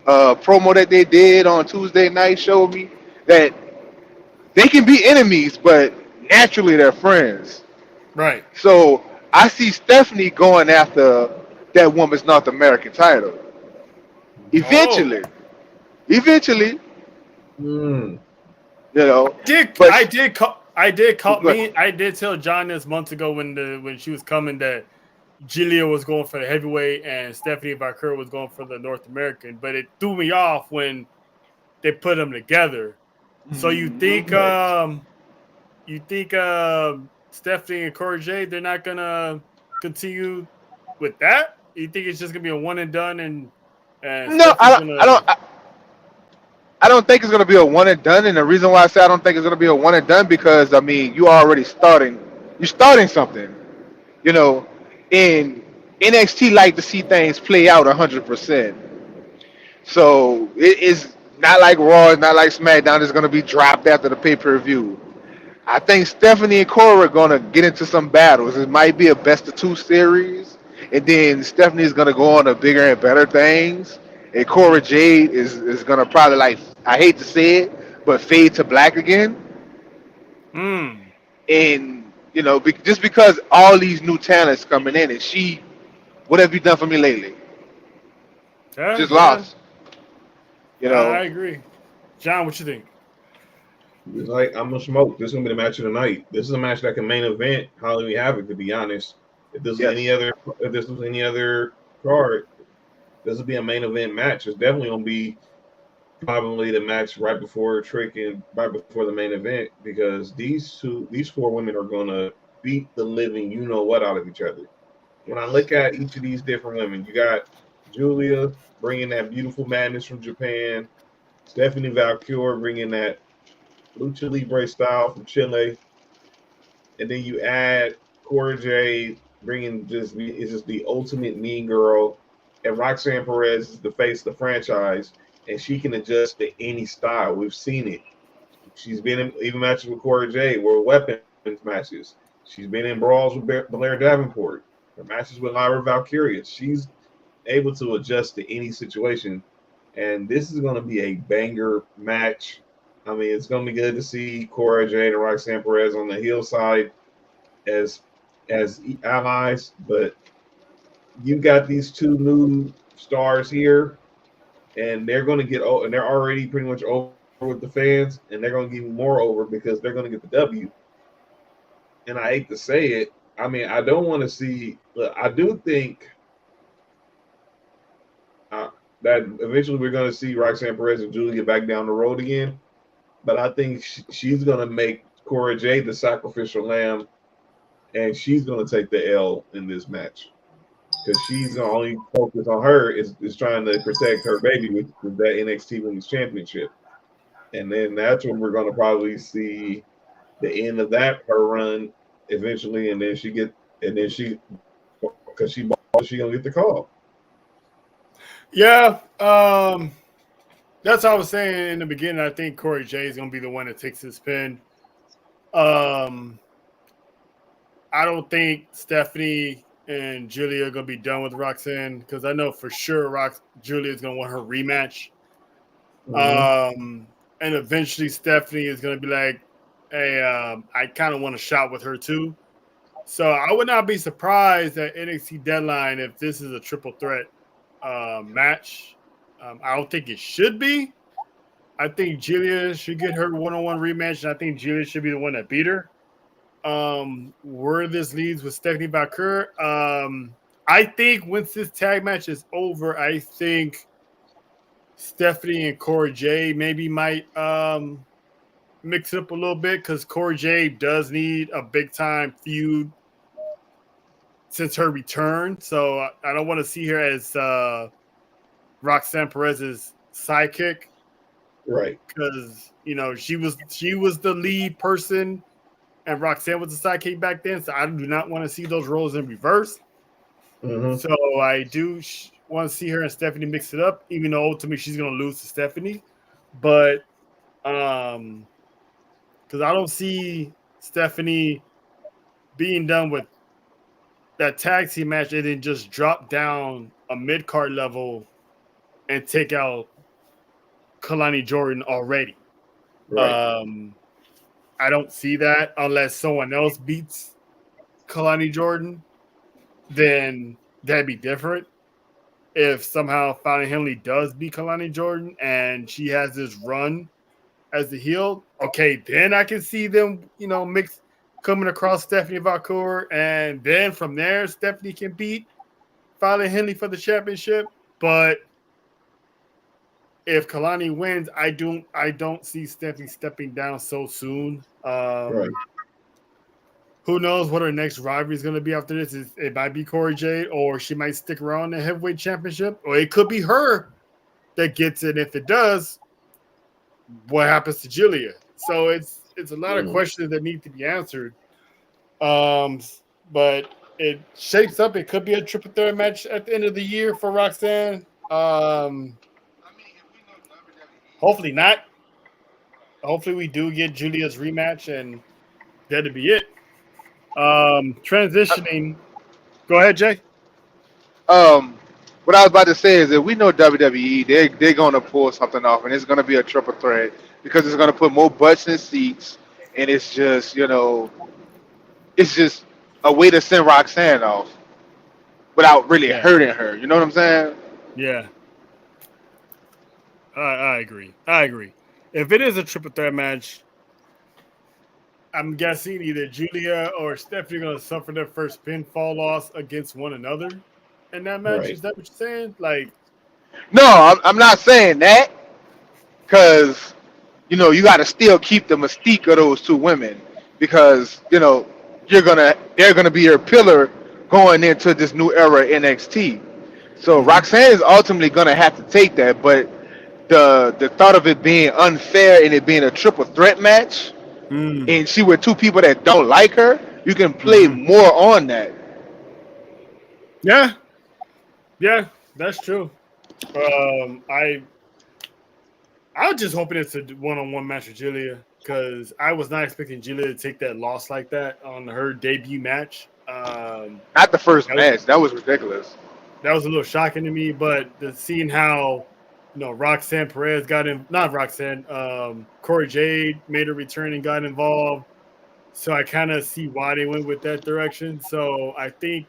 promo that they did on Tuesday night showed me that they can be enemies, but naturally they're friends. Right. So I see Stephanie going after that woman's North American title. Eventually, Mm. You know, but I did call go ahead. me. I did tell John this months ago when she was coming that Julia was going for the heavyweight and Stephanie Valkyrie was going for the North American, but it threw me off when they put them together. So Right. you think Stephanie and Corey J they're not gonna continue with that? You think it's just gonna be a one and done and No, Stephanie's gonna I don't think it's gonna be a one and done. And the reason why I say I don't think it's gonna be a one and done because I mean you already starting. You're starting something. You know, in NXT like to see things play out 100%. So it is not like Raw, it's not like SmackDown is gonna be dropped after the pay-per-view. I think Stephanie and Cora are gonna get into some battles. It might be a best of two series, and then Stephanie's gonna go on to bigger and better things. And Cora Jade is gonna probably like I hate to say it, but fade to black again. hmm. And you know, just because all these new talents coming in, and she, what have you done for me lately? Just Yeah, lost. You I know. agree. John, what you think? It's like I'm gonna smoke. This is gonna be the match of the night. This is a match that can main event Halloween Havoc. To be honest, Yes. if this was any other card, this would be a main event match. It's definitely gonna be probably the match right before Trick and right before the main event because these four women are gonna beat the living you know what out of each other. When I look at each of these different women, you got Julia bringing that beautiful madness from Japan, Stephanie Valkyrie bringing that lucha libre style from Chile, and then you add Cora Jade bringing just is just the ultimate mean girl, and Roxanne Perez is the face of the franchise, and she can adjust to any style. We've seen it. She's been in even matches with Cora Jade were weapons matches. She's been in brawls with Blair Davenport. Her matches with Lyra Valkyria. She's able to adjust to any situation. And this is going to be a banger match. I mean, it's going to be good to see Cora Jade and Roxanne Perez on the heel side as allies, but you got these two new stars here, and they're going to get and they're already pretty much over with the fans, and they're going to get even more over because they're going to get the W. And I hate to say it, I mean, I don't want to see. Look, I do think that eventually we're going to see Roxanne Perez and Julia back down the road again. But I think she's going to make Cora Jade the sacrificial lamb, and she's going to take the L in this match because she's going to only focus on her is trying to protect her baby with that NXT Women's Championship. And then that's when we're going to probably see the end of that her run eventually, and then she because she gonna get the call. Yeah, that's what I was saying in the beginning. I think Corey J is gonna be the one that takes this pin. Um, I don't think Stephanie and Julia are gonna be done with Roxanne because I know for sure Julia is gonna want her rematch. Mm-hmm. And eventually Stephanie is gonna be like, "Hey, I kind of want a shot with her too." So I would not be surprised at NXT Deadline if this is a triple threat match. I don't think it should be. I think Julia should get her one-on-one rematch, and I think Julia should be the one that beat her. Where this leads with Stephanie Valkyrie, I think once this tag match is over, I think Stephanie and Cora Jade maybe might mix it up a little bit because Cora Jade does need a big-time feud since her return. So I don't want to see her as Roxanne Perez's sidekick Right. because she was the lead person and Roxanne was the sidekick back then. So I do not want to see those roles in reverse. Mm-hmm. So I do want to see her and Stephanie mix it up, even though ultimately she's going to lose to Stephanie. But because I don't see Stephanie being done with that tag team match and then just drop down a mid card level and take out Kalani Jordan already. Right. I don't see that unless someone else beats Kalani Jordan, then that'd be different. If somehow Fallon Henley does beat Kalani Jordan and she has this run as the heel, okay, then I can see them, mix coming across Stephanie Valcour, and then from there, Stephanie can beat Fallon Henley for the championship. But if Kalani wins, I don't see Stephanie stepping down so soon. Right. Who knows what her next rivalry is going to be after this? It might be Corey Jade, or she might stick around the heavyweight championship, or it could be her that gets it. If it does, what happens to Julia? So it's a lot of questions that need to be answered. But it shapes up. It could be a triple threat match at the end of the year for Roxanne. Hopefully not. Hopefully we do get Julia's rematch, and that'll be it. Transitioning. Go ahead, Jay. What I was about to say is that we know WWE, they're gonna pull something off, and it's gonna be a triple threat because it's gonna put more butts in seats, and it's just it's just a way to send Roxanne off without really hurting her. You know what I'm saying? Yeah. I agree. If it is a triple threat match, I'm guessing either Julia or Stephanie are going to suffer their first pinfall loss against one another in that match. Right. Is that what you're saying? Like, No, I'm not saying that because you got to still keep the mystique of those two women because they're gonna be your pillar going into this new era NXT. So Roxanne is ultimately gonna have to take that, but the thought of it being unfair and it being a triple threat match, and she with two people that don't like her, you can play more on that. Yeah, that's true. I was just hoping it's a one-on-one match with Julia because I was not expecting Julia to take that loss like that on her debut match. Not the first match. That was ridiculous. That was a little shocking to me, but seeing how Roxanne Perez got in, not Roxanne, Corey Jade made a return and got involved. So I kind of see why they went with that direction. So I think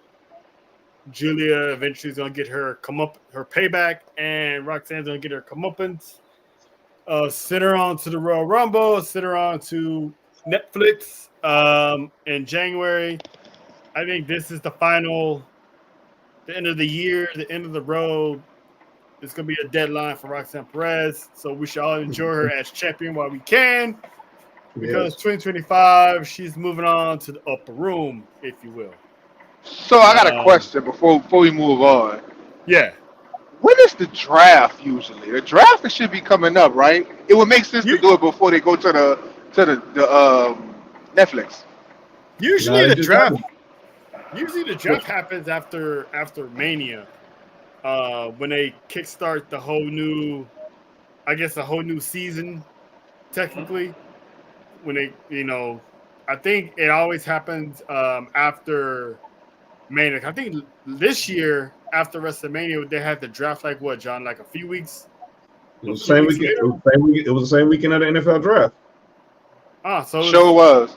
Julia eventually is going to get her payback, and Roxanne's going to get her comeuppance. Send her on to the Royal Rumble, send her on to Netflix in January. I think this is the end of the year, the end of the road. It's going to be a deadline for Roxanne Perez, so we should all enjoy her as champion while we can. Because 2025, she's moving on to the upper room, if you will. So I got a question before we move on. Yeah. When is the draft usually? The draft should be coming up, right? It would make sense to do it before they go to the Netflix. Usually the draft happens after Mania. When they kickstart the whole new season, technically. When they, I think it always happens after Mania. I think this year after WrestleMania they had the draft like what, John? Like a few weeks. It was the same weekend. It was the same weekend of the NFL draft. Sure was.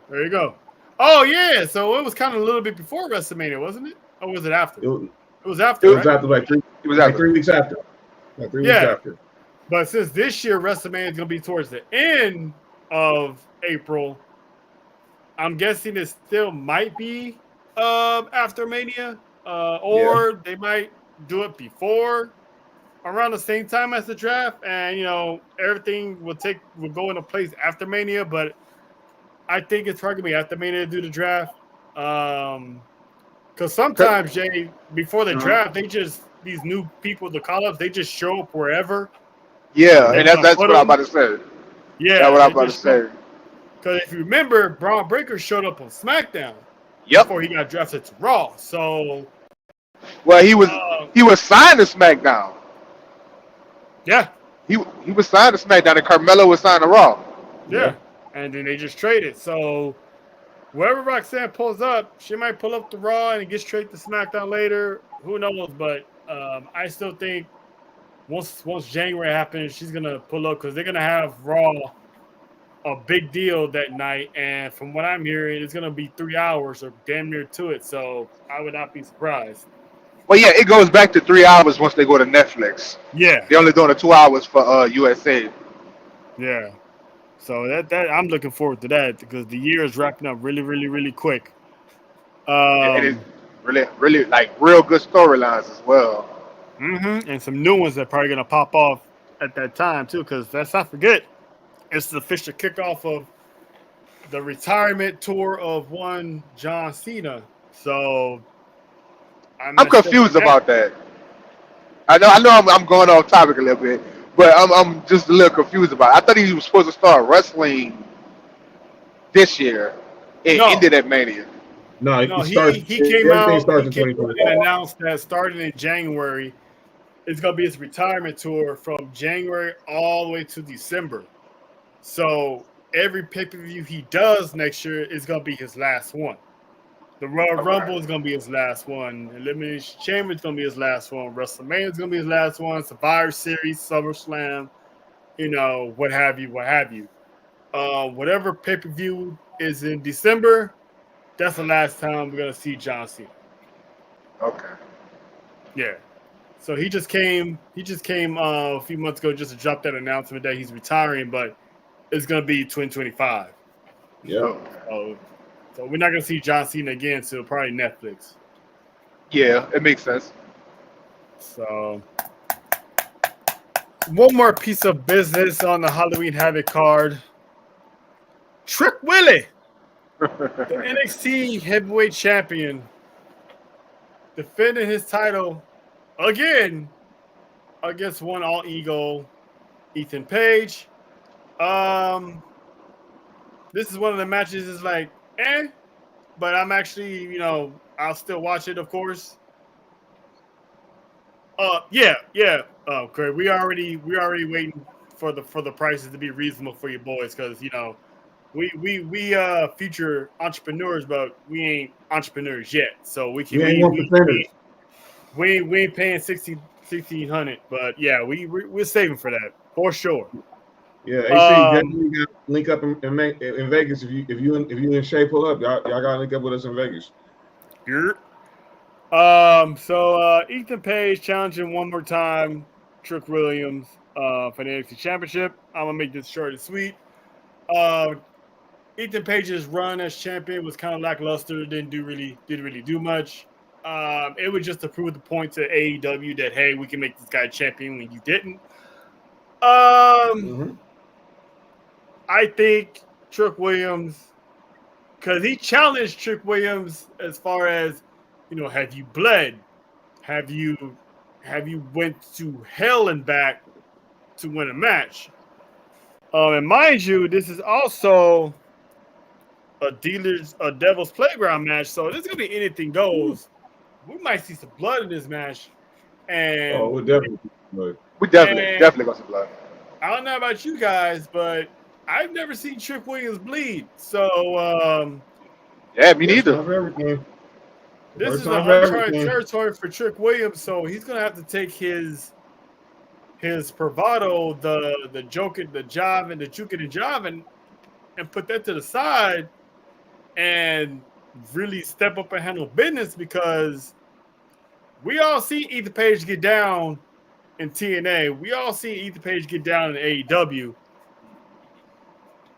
There you go. Oh yeah, so it was kind of a little bit before WrestleMania, wasn't it? Or was it after? It was after. It was after like 3 weeks after. Like 3 weeks after. But since this year WrestleMania is going to be towards the end of April, I'm guessing it still might be after Mania, or they might do it before, around the same time as the draft, and everything will go into place after Mania. But I think it's probably going to be after Mania to do the draft, because sometimes Jay, before the draft, these new people, the call-ups, they just show up wherever. Yeah, and that's what I'm about to say. Yeah, that's what I'm about to say. Because if you remember, Braun Breaker showed up on SmackDown. Yep. Before he got drafted to Raw. So, well, he was signed to SmackDown. Yeah. He was signed to SmackDown, and Carmelo was signed to Raw. Yeah. And then they just traded. So, wherever Roxanne pulls up, she might pull up to Raw and get straight to SmackDown later. Who knows? But I still think once January happens, she's gonna pull up because they're gonna have Raw a big deal that night, and from what I'm hearing, it's gonna be 3 hours or damn near to it. So I would not be surprised. Well, yeah, it goes back to 3 hours once they go to Netflix. Yeah, They're only doing the 2 hours for USA. yeah. So that I'm looking forward to that because the year is wrapping up really, really, really quick. It is Um, really like real good storylines as well. and some new ones that probably gonna pop off at that time too. Because let's not forget, it's the official kickoff of the retirement tour of one John Cena. So I'm I'm expecting confused that. about that. I know I'm going off topic a little bit, but I'm just a little confused about it. I thought he was supposed to start wrestling this year. It No, ended at Mania. No, no, it starts. he came Everything out. starts He in came out and 2025. announced that starting in January, it's gonna be his retirement tour from January all the way to December. So every pay per view he does next year is gonna be his last one. The Royal Okay. Rumble is gonna be his last one. Elimination Chamber is gonna be his last one. WrestleMania is gonna be his last one. Survivor Series, SummerSlam, what have you, what have you. Whatever pay per view is in December, that's the last time we're gonna see John Cena. Okay. Yeah. So he just came. He just came a few months ago just to drop that announcement that he's retiring, but it's gonna be 2025. Yep. Okay. So, so we're not gonna see John Cena again till probably Netflix. Yeah, it makes sense. So one more piece of business on the Halloween Havoc card. Trick Willie, the NXT Heavyweight Champion, defending his title again against one all ego Ethan Page. Um, this is one of the matches is like, but I'm actually, I'll still watch it, of course. Yeah. Oh, great. We already waiting for the prices to be reasonable for you boys because we future entrepreneurs, but we ain't entrepreneurs yet. So we can We ain't one percenters. we ain't paying 1600, but yeah, we're saving for that for sure. Yeah, AC Um, definitely got to link up in Vegas if you in shape, pull up. Y'all got to link up with us in Vegas. Yep. So Ethan Page challenging one more time Trick Williams for the NXT Championship. I'm gonna make this short and sweet. Uh, Ethan Page's run as champion was kind of lackluster. Didn't really do much. It was just to prove the point to AEW that hey, we can make this guy champion when you didn't. Um, Mm-hmm. I think Trick Williams because he challenged Trick Williams as far as have you bled? Have you went to hell and back to win a match? And mind you, this is also a Devil's Playground match, so this is gonna be anything goes. We might see some blood in this match, Oh, and we'll definitely. But We and definitely got some blood. I don't know about you guys, but I've never seen Trick Williams bleed. So Yeah, me first neither. time for everything. this First is an time for uncharted everything. territory for Trick Williams. So he's gonna have to take his bravado, the joking, the jive, and the juking and jiving, and put that to the side and really step up and handle business because we all see Ethan Page get down in TNA. We all see Ethan Page get down in AEW.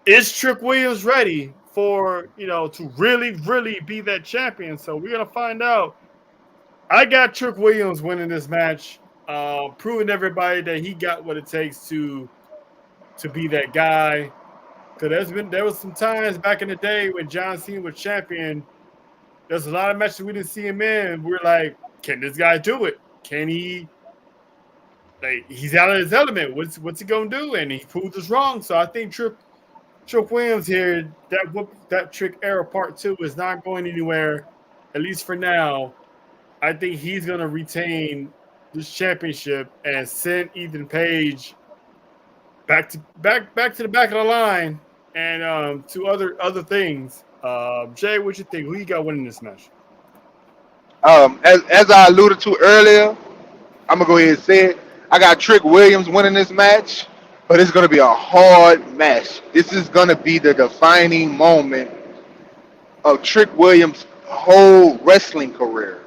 Is Trick Williams ready for to really, really be that champion? So we're gonna find out. I got Trick Williams winning this match, proving to everybody that he got what it takes to be that guy. Because there was some times back in the day when John Cena was champion. There's a lot of matches we didn't see him in. We're like, can this guy do it? Can he? Like he's out of his element. What's he gonna do? And he proved us wrong. So I think Trick Williams here, that Trick era part 2 is not going anywhere, at least for now. I think he's gonna retain this championship and send Ethan Page back to the back of the line and to other things. Jay, what you think? Who you got winning this match? As I alluded to earlier, I'm gonna go ahead and say it. I got Trick Williams winning this match, but it's gonna be a hard match. This is gonna be the defining moment of Trick Williams' whole wrestling career.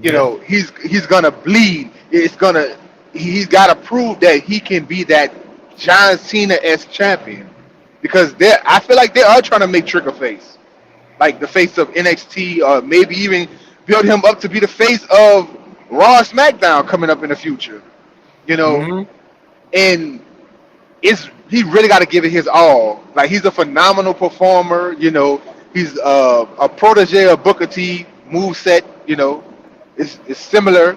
You know, he's gonna bleed. He's got to prove that he can be that John Cena-esque champion, because I feel like they are trying to make Trick a face, like the face of NXT, or maybe even build him up to be the face of Raw, SmackDown coming up in the future. You know, Mm-hmm. and he really got to give it his all. Like, he's a phenomenal performer. You know, he's a protege of Booker T. Moveset. You know, it's similar.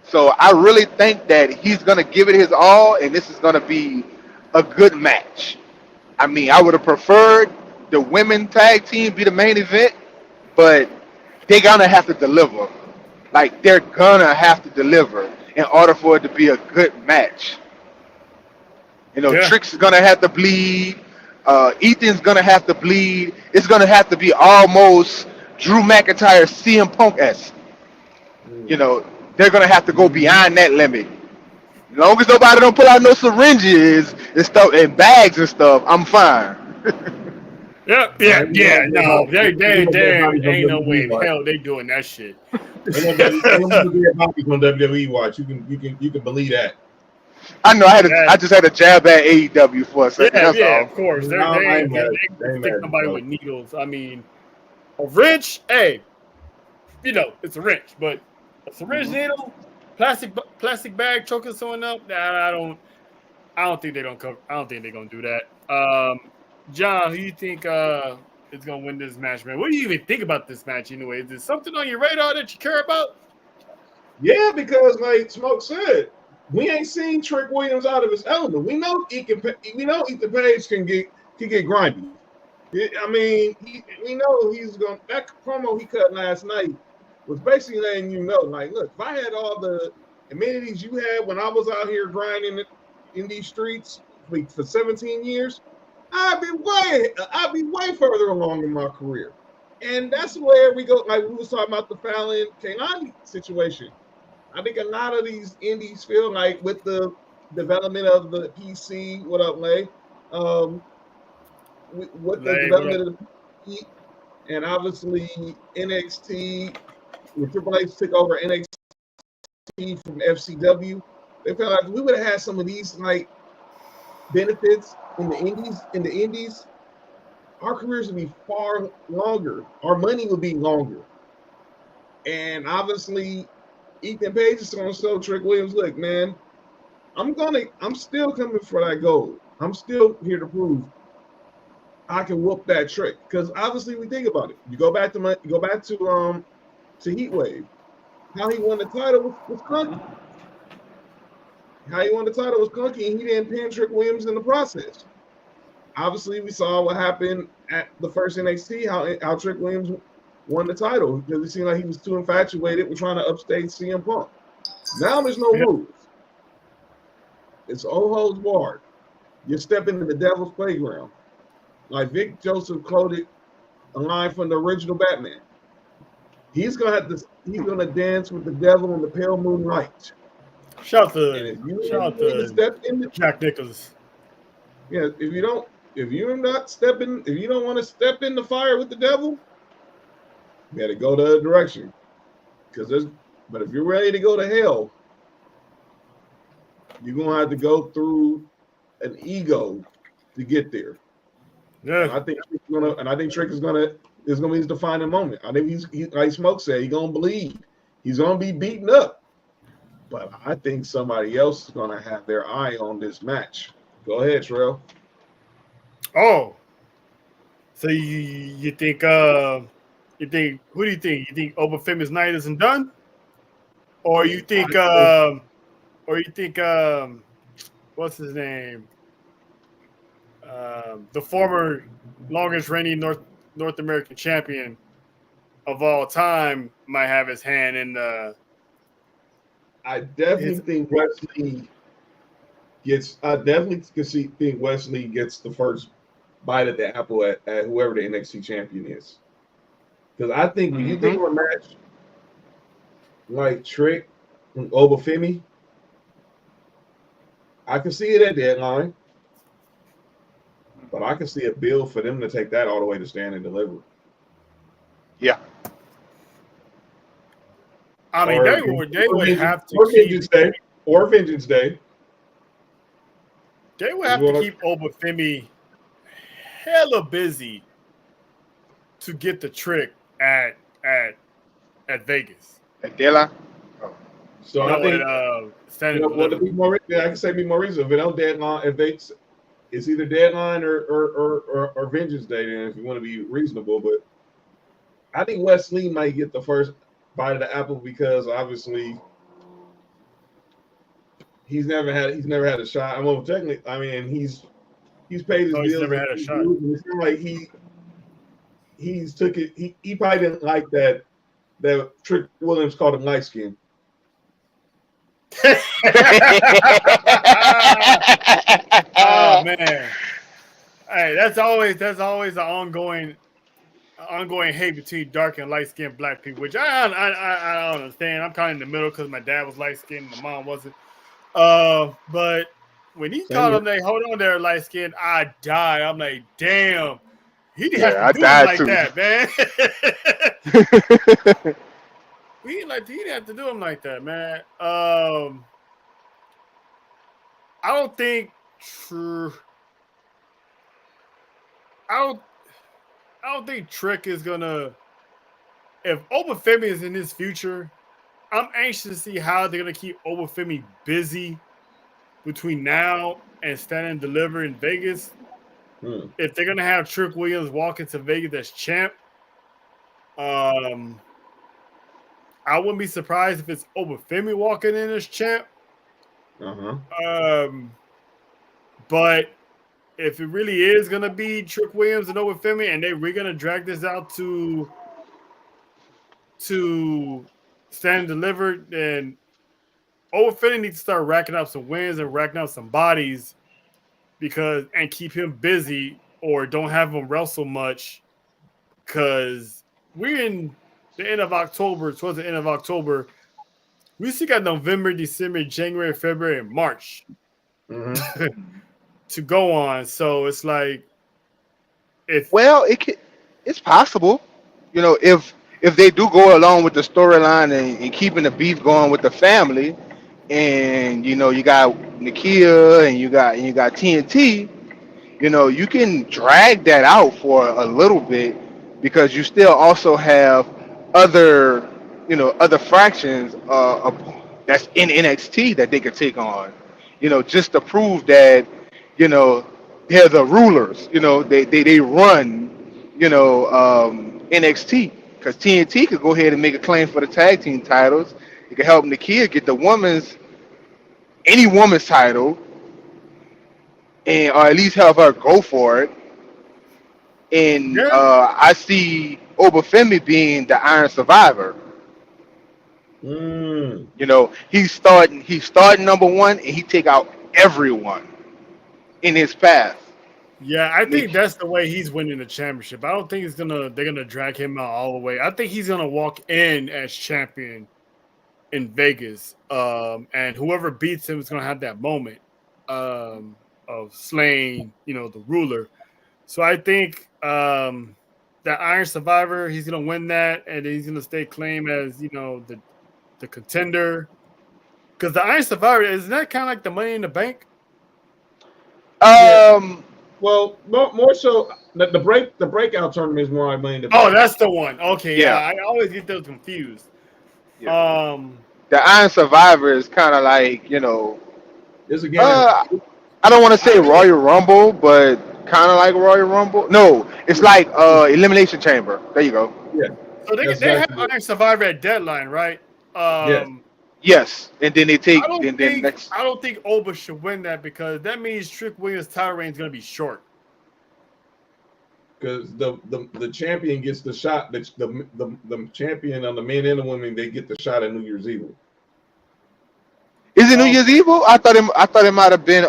So I really think that he's gonna give it his all, and this is gonna be a good match. I mean, I would have preferred the women tag team be the main event, but they're gonna have to deliver. Like, they're gonna have to deliver in order for it to be a good match. You know, Yeah. Trick's gonna have to bleed. Ethan's gonna have to bleed. It's gonna have to be almost Drew McIntyre, CM Punk esque. You know, they're gonna have to go beyond that limit. As long as nobody don't pull out no syringes and stuff and bags and stuff, I'm fine. Yeah, No, yeah, ain't yeah. no dead No, body. they Ain't no dead bodies on ain't no way WWE in watch. hell they doing that shit. Ain't no dead bodies on WWE watch. You can believe that. I know Yeah, I just had a jab at AEW for a second. yeah, That's yeah. all. Of course, No, I ain't mad. they I can ain't stick mad at you, somebody bro. with needles. I mean, a wrench, hey, you know, it's a wrench, but a syringe needle, plastic bag choking someone up. Nah, I don't think they're gonna cover. I don't think they're gonna do that. John, who you think is gonna win this match, man? What do you even think about this match anyway? Is there something on your radar that you care about? Yeah, because like Smoke said, we ain't seen Trick Williams out of his element. We know Ethan Page can get grimy. I mean, we know he's going. That promo he cut last night was basically letting you know, like, look, if I had all the amenities you had when I was out here grinding in these streets for 17 years, I'd be way further along in my career. And that's where we go. Like we was talking about the Fallon Kaylani situation. I think a lot of these indies feel like with the development of the PC, what up, Lay? Um, with the Lay, what up? development of the PC, and obviously NXT, when Triple H took over NXT from FCW, they felt like we would have had some of these like benefits in the indies. Our careers would be far longer. Our money would be longer. And obviously, Ethan Page is going to show Trick Williams, look, man, I'm still coming for that gold. I'm still here to prove I can whoop that Trick. Because obviously, we think about it. You go back to Heatwave. How he won the title was clunky. And he didn't pin Trick Williams in the process. Obviously, we saw what happened at the first NXT, how Trick Williams won the title because it seemed like he was too infatuated with trying to upstage CM Punk. Now there's no rules. It's all holds barred. You're stepping into the devil's playground. Like Vic Joseph quoted a line from the original Batman. He's gonna dance with the devil in the pale moonlight. Shout And out to Jack Nicholas. Yeah, if you don't want to step in the fire with the devil, you got to go the other direction. But if you're ready to go to hell, you're gonna have to go through an ego to get there. Yeah, And I think Trick is gonna be his defining moment. I think he's like Smoke said, he's gonna bleed. He's gonna be beaten up. But I think somebody else is gonna have their eye on this match. Go ahead, Trell. Oh, so you think who do you think? You think Oba Famous Night isn't done? Or you think what's his name? The former longest reigning North American champion of all time might have his hand in the I definitely think Wesley think Wesley gets the first bite at the apple at whoever the NXT champion is. Because I think when you think of a match like Trick and Obafemi, I can see it at deadline, but I can see a bill for them to take that all the way to Stand and Deliver. Yeah. I mean, they would have to or keep Vengeance Day. They would have to keep Obafemi hella busy to get the trick at Vegas. At Dela? Oh. So No, I think Stand and well, to Deliver. be more, I can say be more reasonable. If it don't deadline, if they, it's either deadline or Vengeance Day. Then if you want to be reasonable, but I think Wesley might get the first bite of the apple because obviously he's never had a shot. I mean, technically, I mean he's paid his No, he's bills. never had a shot. And it seems like he's took it. He probably didn't like that Trick Williams called him light skin. Oh man, hey, that's always an ongoing hate between dark and light skinned black people, which I don't understand. I'm kind of in the middle because my dad was light skinned, my mom wasn't. But when he called him, hold on there, light skinned, I died. I'm like, damn, he didn't have to do him like that, man. He didn't have to do him like that, man. I don't think I don't think Trick is gonna. If Obafemi is in his future, I'm anxious to see how they're gonna keep Obafemi busy between now and Stand and Deliver in Vegas. If they're gonna have Trick Williams walk into Vegas as champ, I wouldn't be surprised if it's Obafemi walking in as champ. But if it really is gonna be Trick Williams and Obafemi, and we're gonna drag this out to Stand and Deliver, then Obafemi needs to start racking up some wins and racking up some bodies and keep him busy, or don't have him wrestle much, because we're in the end of October, towards the end of October. We still got November, December, January, February, and March to go on. So it's like, it's possible, if they do go along with the storyline and keeping the beef going with the family, and you got Nakia and you got TNT, you can drag that out for a little bit, because you still also have other fractions that's in NXT that they could take on, just to prove that they're the rulers. They run NXT, because TNT could go ahead and make a claim for the tag team titles. It could help Nakia get any woman's title, or at least have her go for it. And I see Obafemi being the Iron Survivor. He's starting number one, and he take out everyone in his path. Yeah, I think that's the way he's winning the championship. I don't think they're gonna drag him out all the way. I think he's gonna walk in as champion in Vegas. And whoever beats him is gonna have that moment of slaying, the ruler. So I think that Iron Survivor, he's gonna win that, and he's gonna stay claimed as the contender. Because the Iron Survivor, isn't that kind of like the Money in the Bank? Well, more so the breakout tournament is more like Money in the Bank. Oh, that's the one. Okay, yeah. I always get those confused. Yeah. The Iron Survivor is kind of like It's again. I don't want to say Royal Rumble, but kind of like Royal Rumble. No, it's like Elimination Chamber. There you go. Yeah. So they have Iron Survivor at Deadline, right? Yes, and then they take. I don't think Oba should win that, because that means Trick Williams' title reign is going to be short. Because the champion gets the shot. The champion on the men and the women, they get the shot at New Year's Evil. Is it New Year's Evil? I thought it might have been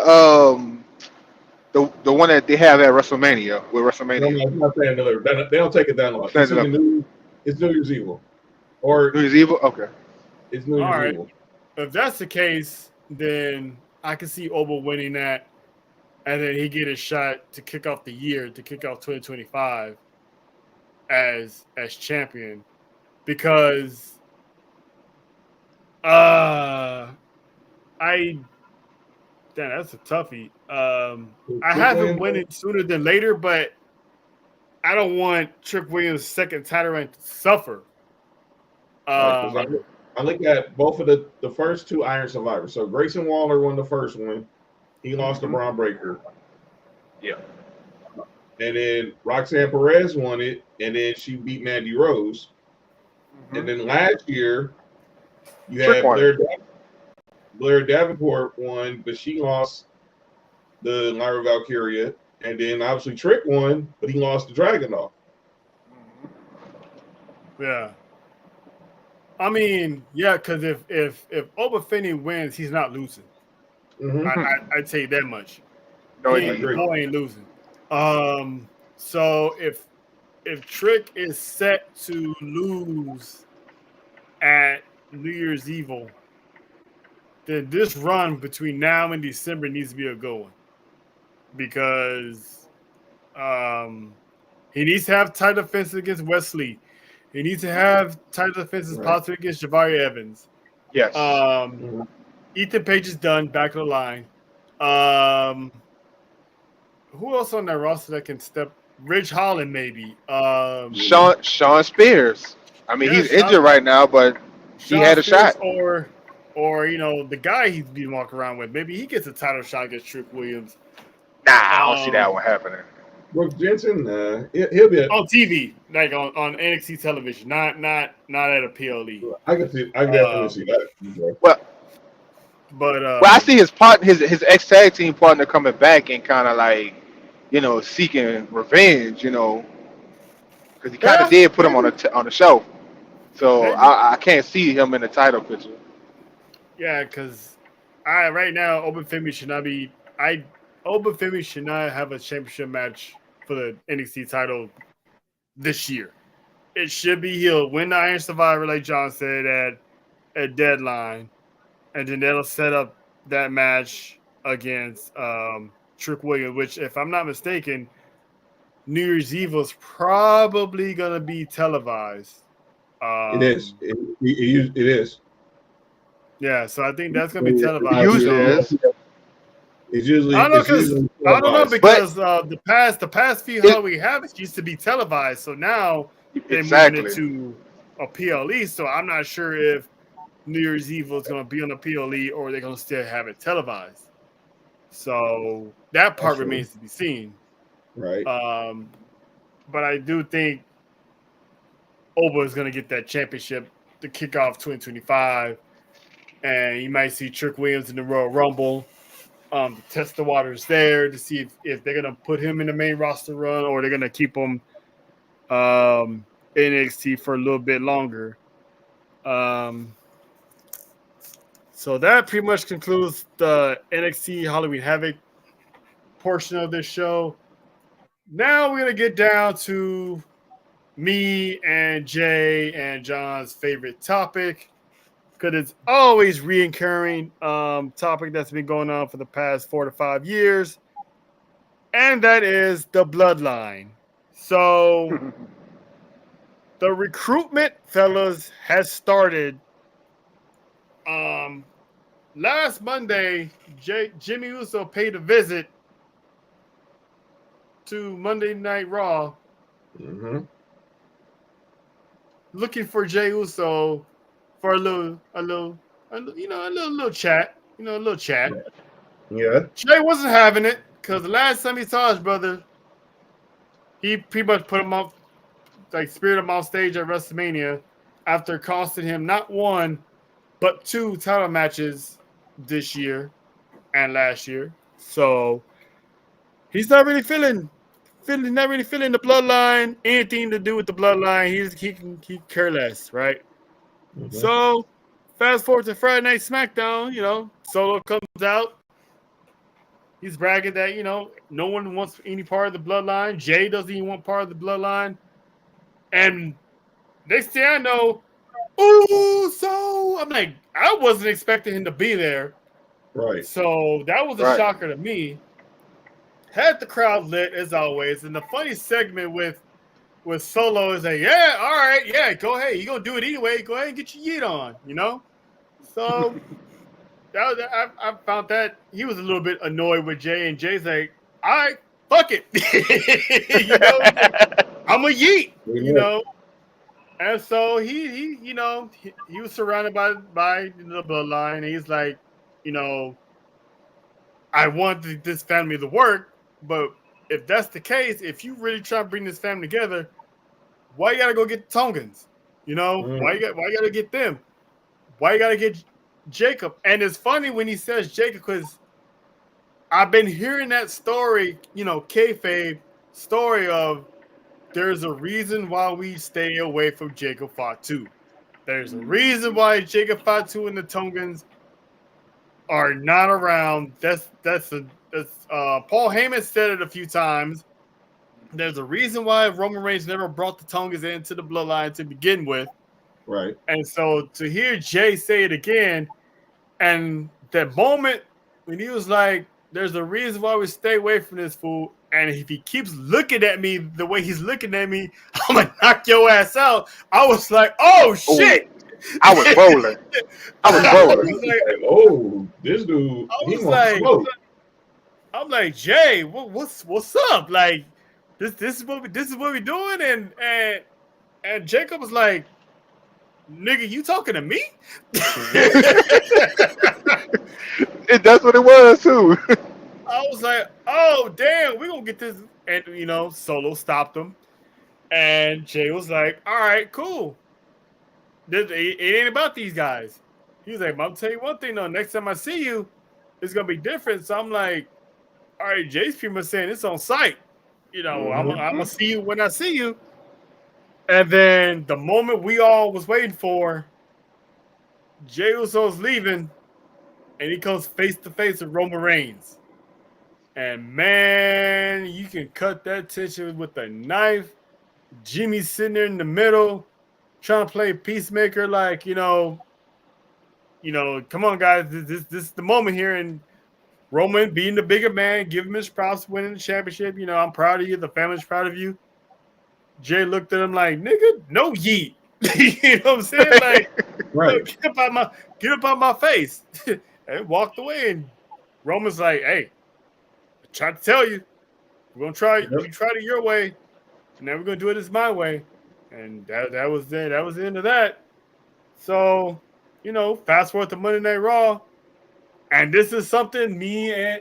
the one that they have at WrestleMania with WrestleMania. No, I'm not saying they don't take it that long. It's New Year's Evil. Or New Year's Evil? Okay. It's New Year's Evil. If that's the case, then I can see Oba winning that, and then he get a shot to kick off the year, to kick off 2025 as champion, because I damn, that's a toughie. I Trick have him Williams? winning sooner than later, but I don't want Trick Williams' second title reign to suffer. Right, because Um, I look at both of the first two Iron Survivors. So Grayson Waller won the first one. He lost to Mhm. Braun Breaker. Yeah. And then Roxanne Perez won it, and then she beat Mandy Rose. And Mhm. then last year, you Trick had one. Blair Davenport won, but she lost the Lyra Valkyria. And then obviously Trick won, but he lost to Dragunov. yeah. I mean, yeah, because if Obafemi wins, he's not losing. Mm-hmm. I'd say that much. No, I The agree. boy ain't losing. So if Trick is set to lose at New Year's Evil, then this run between now and December needs to be a good one because he needs to have title defenses against Wesley. He needs to have title defenses Right. possibly against Jabari Evans. Yes. Mm-hmm. Ethan Page is done, back of the line. Who else on that roster that can step? Ridge Holland, maybe. Sean Spears. I mean, Yeah, he's injured right now, but he had a Spears shot. or the guy he's been walking around with. Maybe he gets a title shot against Trick Williams. Nah, I don't see that one happening. Brooks Jensen, he'll be. On TV, like on NXT television, not at a PLE. I can definitely see that. Well, But I see his ex tag team partner coming back and kind of like, seeking revenge, because he kind of did put him on the show. So Maybe. I can't see him in the title picture. Yeah, because right now Obafemi should not be. Obafemi should not have a championship match for the NXT title this year. It should be he'll win the Iron Survivor, like John said at Deadline, and then that'll set up that match against Trick Williams. Which, if I'm not mistaken, New Year's Evil is probably gonna be televised. It is. It is. Yeah, so I think that's gonna be televised. It usually is. It's usually. I don't know because the past few Halloween Havocs used to be televised, so now they're moving it to a PLE. So I'm not sure if New Year's Evil is going to be on the PLE or they're going to still have it televised. So that part remains to be seen. Right. But I do think Oba is going to get that championship to kick off 2025, and you might see Trick Williams in the Royal Rumble. To test the waters there to see if they're gonna put him in the main roster run or they're gonna keep him in NXT for a little bit longer. So that pretty much concludes the NXT Halloween Havoc portion of this show. Now we're gonna get down to me and Jay and John's favorite topic, because it's always reoccurring topic that's been going on for the past 4 to 5 years, and that is the bloodline. So the recruitment, fellas, has started. Last Monday, Jimmy Uso paid a visit to Monday Night Raw, looking for Jey Uso for a little chat, a little chat. Yeah. Jay wasn't having it because the last time he saw his brother, he pretty much put him up, like speared him off stage at WrestleMania after costing him not one, but 2 title matches this year and last year. So he's not really feeling the bloodline, anything to do with the bloodline. He can care less, right? So fast forward to Friday Night SmackDown, Solo comes out. He's bragging that, no one wants any part of the bloodline. Jay doesn't even want part of the bloodline. And next thing I know, I'm like, I wasn't expecting him to be there. Right. So that was a shocker to me. Had the crowd lit as always. And the funny segment with Solo is like, yeah, all right, yeah, go ahead. You're going to do it anyway. Go ahead and get your yeet on, So I found that he was a little bit annoyed with Jay, and Jay's like, "All right, fuck it," you know, he's like, "I'm a yeet," you know. And so he was surrounded by the bloodline. And he's like, you know, I want this family to work, but if that's the case, if you really try to bring this family together, why you gotta go get the Tongans? You know, why you gotta get them? Why you gotta get Jacob? And it's funny when he says Jacob because I've been hearing that story, kayfabe story of there's a reason why we stay away from Jacob Fatu. There's a reason why Jacob Fatu and the Tongans are not around. That's Paul Heyman said it a few times. There's a reason why Roman Reigns never brought the Tongans into the bloodline to begin with. Right. And so to hear Jay say it again, and that moment when he was like, there's a reason why we stay away from this fool. And if he keeps looking at me the way he's looking at me, I'm going to knock your ass out. I was like, oh, shit. I was rolling. Oh, this dude. I was like, I'm like, Jay, what's up? Like, this is what we're doing, and Jacob was like, nigga, you talking to me? That's what it was too. I was like, oh damn, we're gonna get this. And Solo stopped him. And Jay was like, all right, cool. It ain't about these guys. He was like, I'll tell you one thing though, next time I see you, it's gonna be different. So I'm like, all right, Jay's pretty much saying it's on site. I'm gonna see you when I see you. And then the moment we all was waiting for, Jey Uso's leaving, and he comes face to face with Roman Reigns. And man, you can cut that tension with a knife. Jimmy's sitting there in the middle, trying to play peacemaker, like, come on, guys, this is the moment here. And Roman, being the bigger man, give him his props, winning the championship. I'm proud of you. The family's proud of you. Jay looked at him like, nigga, no yeet. You know what I'm saying? Like, right. Get up out my face. And walked away. And Roman's like, hey, I tried to tell you. We're gonna try we tried it your way, and now we're gonna do it as my way. And that was it. That was the end of that. So, fast forward to Monday Night Raw. And this is something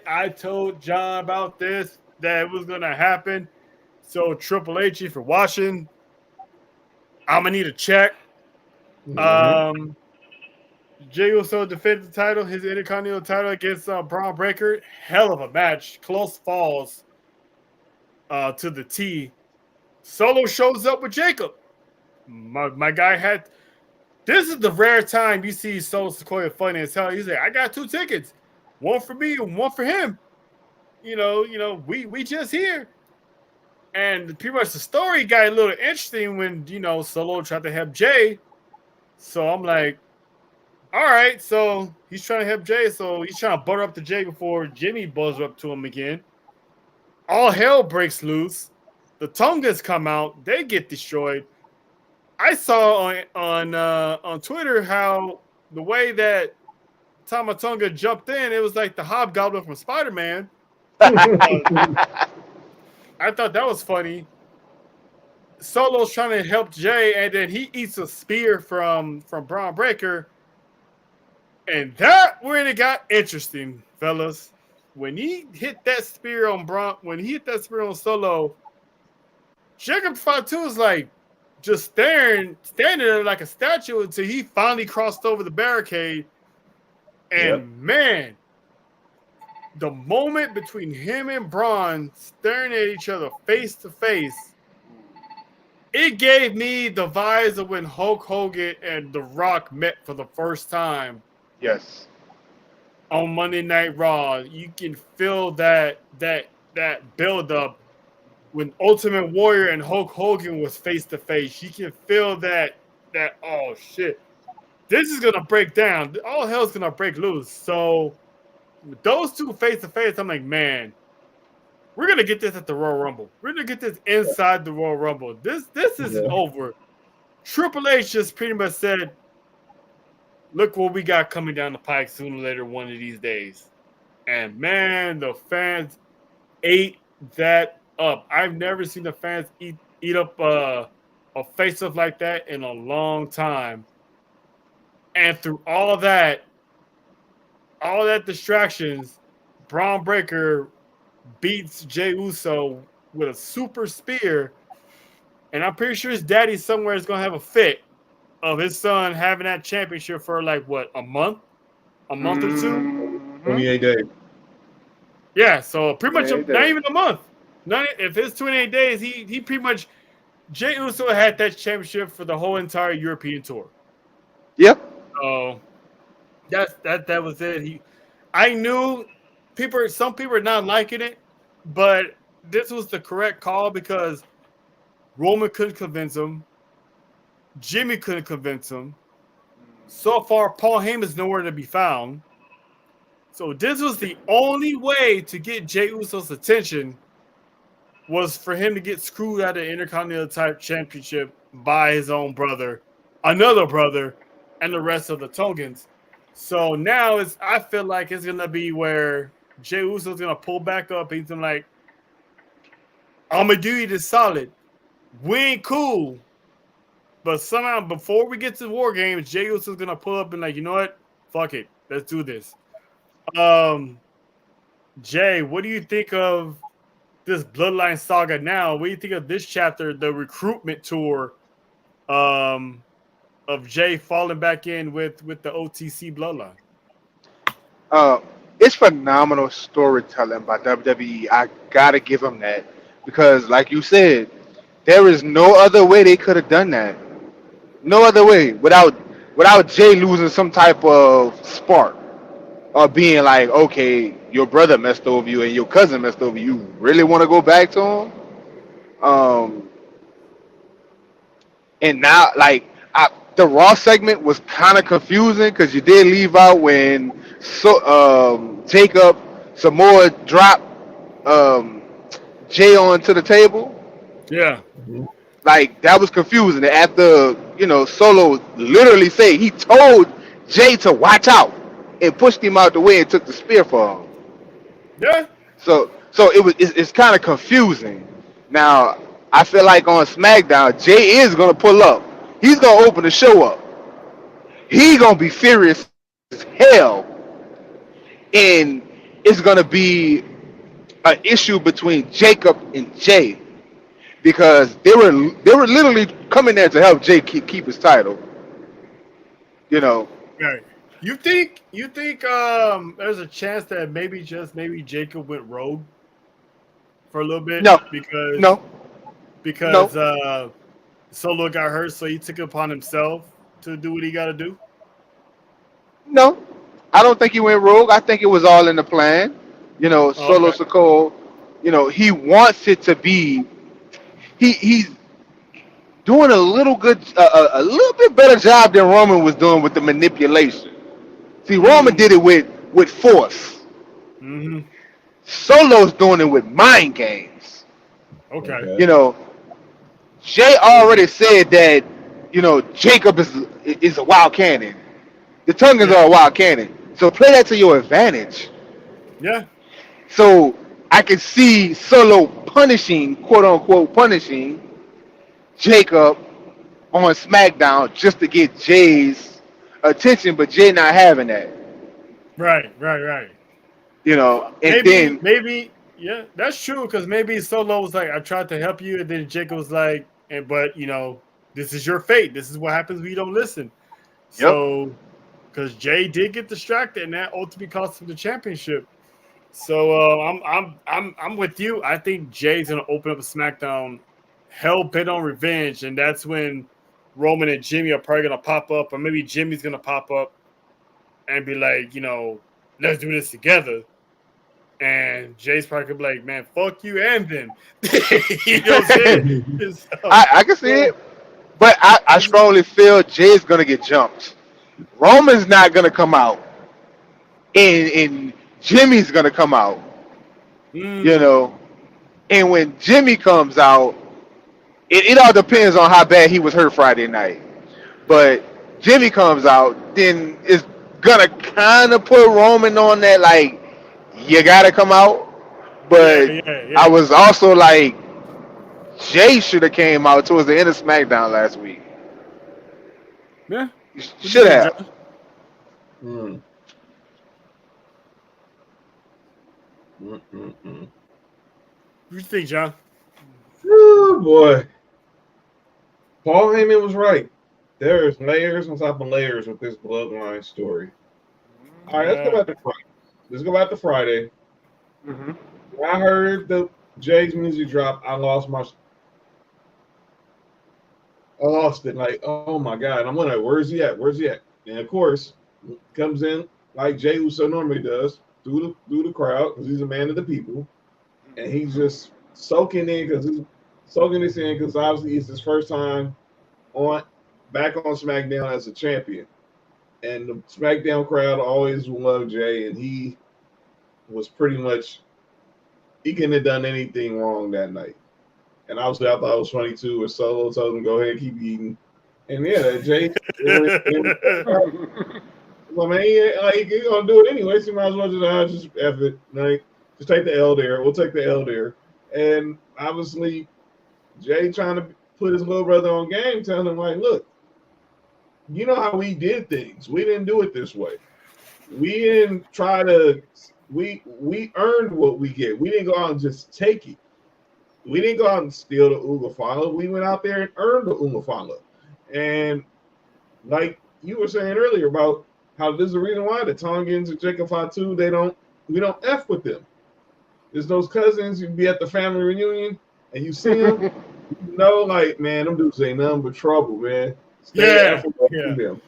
I told John about this, that it was gonna happen. So Triple H, if you're watching, I'm gonna need a check. Jey Uso defended the title, his Intercontinental title against Braun Breaker. Hell of a match, close falls to the T. Solo shows up with Jacob. My guy had. This is the rare time you see Solo Sikoa funny as hell. He's like, I got 2 tickets, one for me and one for him. We just here. And pretty much the story got a little interesting when, Solo tried to help Jay. So I'm like, all right, so he's trying to help Jay. So he's trying to butter up the Jay before Jimmy buzzes up to him again. All hell breaks loose. The Tongas come out. They get destroyed. I saw on Twitter how the way that Tama Tonga jumped in, it was like the Hobgoblin from Spider-Man. I thought that was funny. Solo's trying to help Jay, and then he eats a spear from Braun Breaker. And that when it got interesting, fellas. When he hit that spear on Solo, Jacob Fatu was like just standing there like a statue until he finally crossed over the barricade. And man, the moment between him and Braun staring at each other face to face, it gave me the vibes of when Hulk Hogan and The Rock met for the first time. Yes. On Monday Night Raw, you can feel that build up when Ultimate Warrior and Hulk Hogan was face to face. You can feel that oh shit, this is gonna break down. All hell's gonna break loose. So with those two face to face, I'm like, man, we're gonna get this at the Royal Rumble. We're gonna get this inside the Royal Rumble. This isn't over. Triple H just pretty much said, look what we got coming down the pike sooner or later one of these days. And man, the fans ate that up. I've never seen the fans eat up a face off like that in a long time. And through all that distractions, Braun Breaker beats Jey Uso with a super spear. And I'm pretty sure his daddy somewhere is gonna have a fit of his son having that championship for like what, a month or two. 28 days. Yeah, so pretty much 28 not days. even a month. If it's 28 days, he pretty much Jey Uso had that championship for the whole entire European tour. Yep. So that was it. I knew some people are not liking it, but this was the correct call because Roman couldn't convince him. Jimmy couldn't convince him. So far, Paul Heyman's nowhere to be found. So this was the only way to get Jey Uso's attention was for him to get screwed out of the Intercontinental type championship by his own brother, another brother, and the rest of the Tongans. So now I feel like it's gonna be where Jey Uso's gonna pull back up. He's gonna like, I'm gonna do you this solid. We ain't cool, but somehow before we get to War Games, Jey Uso's gonna pull up and like, you know what? Fuck it, let's do this. Jay, what do you think of this Bloodline saga now? What do you think of this chapter, the recruitment tour, of Jay falling back in with the OTC Bloodline? It's phenomenal storytelling by WWE. I gotta give them that because, like you said, there is no other way they could have done that. No other way without Jay losing some type of spark or being like, okay, your brother messed over you and your cousin messed over you. You really want to go back to him? And now, like, the Raw segment was kind of confusing because you did leave out when Jacob Samoa dropped Jay onto the table. Yeah. Like, that was confusing. After, Solo literally said he told Jay to watch out and pushed him out the way and took the spear for him. Yeah. So it's kind of confusing. Now, I feel like on SmackDown, Jay is gonna pull up. He's gonna open the show up. He's gonna be furious as hell, and it's gonna be an issue between Jacob and Jay because they were literally coming there to help Jay keep his title. Right. You think there's a chance that maybe Jacob went rogue for a little bit? No. Because Solo got hurt, so he took it upon himself to do what he got to do. No, I don't think he went rogue. I think it was all in the plan. Solo Sikoa, he wants it to be. He's doing a little bit better job than Roman was doing with the manipulation. See, Roman did it with force. Mm-hmm. Solo's doing it with mind games. Okay. Jay already said that, Jacob is a wild cannon. The Tongans are a wild cannon. So play that to your advantage. Yeah. So I can see Solo quote unquote punishing Jacob on SmackDown just to get Jay's attention, but Jay not having that. Right. And maybe, yeah, that's true. Because maybe Solo was like, "I tried to help you," and then Jacob was like, "But this is your fate. This is what happens when you don't listen." So, because Jay did get distracted, and that ultimately cost him the championship. So I'm with you. I think Jay's gonna open up a SmackDown hell bent on revenge, and that's when Roman and Jimmy are probably gonna pop up, or maybe Jimmy's gonna pop up and be like, let's do this together. And Jay's probably gonna be like, man, fuck you and them. You know what I'm saying? So, I can see it, but I strongly feel Jay's gonna get jumped. Roman's not gonna come out, and Jimmy's gonna come out. And when Jimmy comes out, it all depends on how bad he was hurt Friday night. But Jimmy comes out, then it's gonna kind of put Roman on that, like, you gotta come out. But I Yeah. was also like, Jay should have came out towards the end of SmackDown last week. Yeah. What you Should think, have. John? Mm. Mm-mm-mm. What you think, John? Oh boy, Paul Heyman was right. There's layers on top of layers with this bloodline story. All right, let's go Yeah. back to Friday. Let's go back to Friday. Hmm. When I heard the Jay's music drop, I lost it. Like, oh my god! I'm like, where's he at? Where's he at? And of course, comes in like Jay Uso normally does through the crowd because he's a man of the people, and he's just soaking this in because obviously it's his first time on back on SmackDown as a champion, and the SmackDown crowd always loved Jay, and he was pretty much he couldn't have done anything wrong that night. And obviously, I thought it was funny too. Where Solo told him go ahead and keep eating, and yeah, Jay. Well, man, he gonna do it anyway. So you might as well just F it. Like, just take the L there. We'll take the L there. And obviously, Jay trying to put his little brother on game, telling him like, look, you know how we did things. We didn't do it this way. We didn't try to. We earned what we get. We didn't go out and just take it. We didn't go out and steal the Uga follow. We went out there and earned the Uga follow. And like you were saying earlier about how this is the reason why the Tongans and Jacob Fatu, we don't F with them. There's those cousins, you be at the family reunion and you see them, you know, like, man, them dudes ain't nothing but trouble, man. Stay F with them.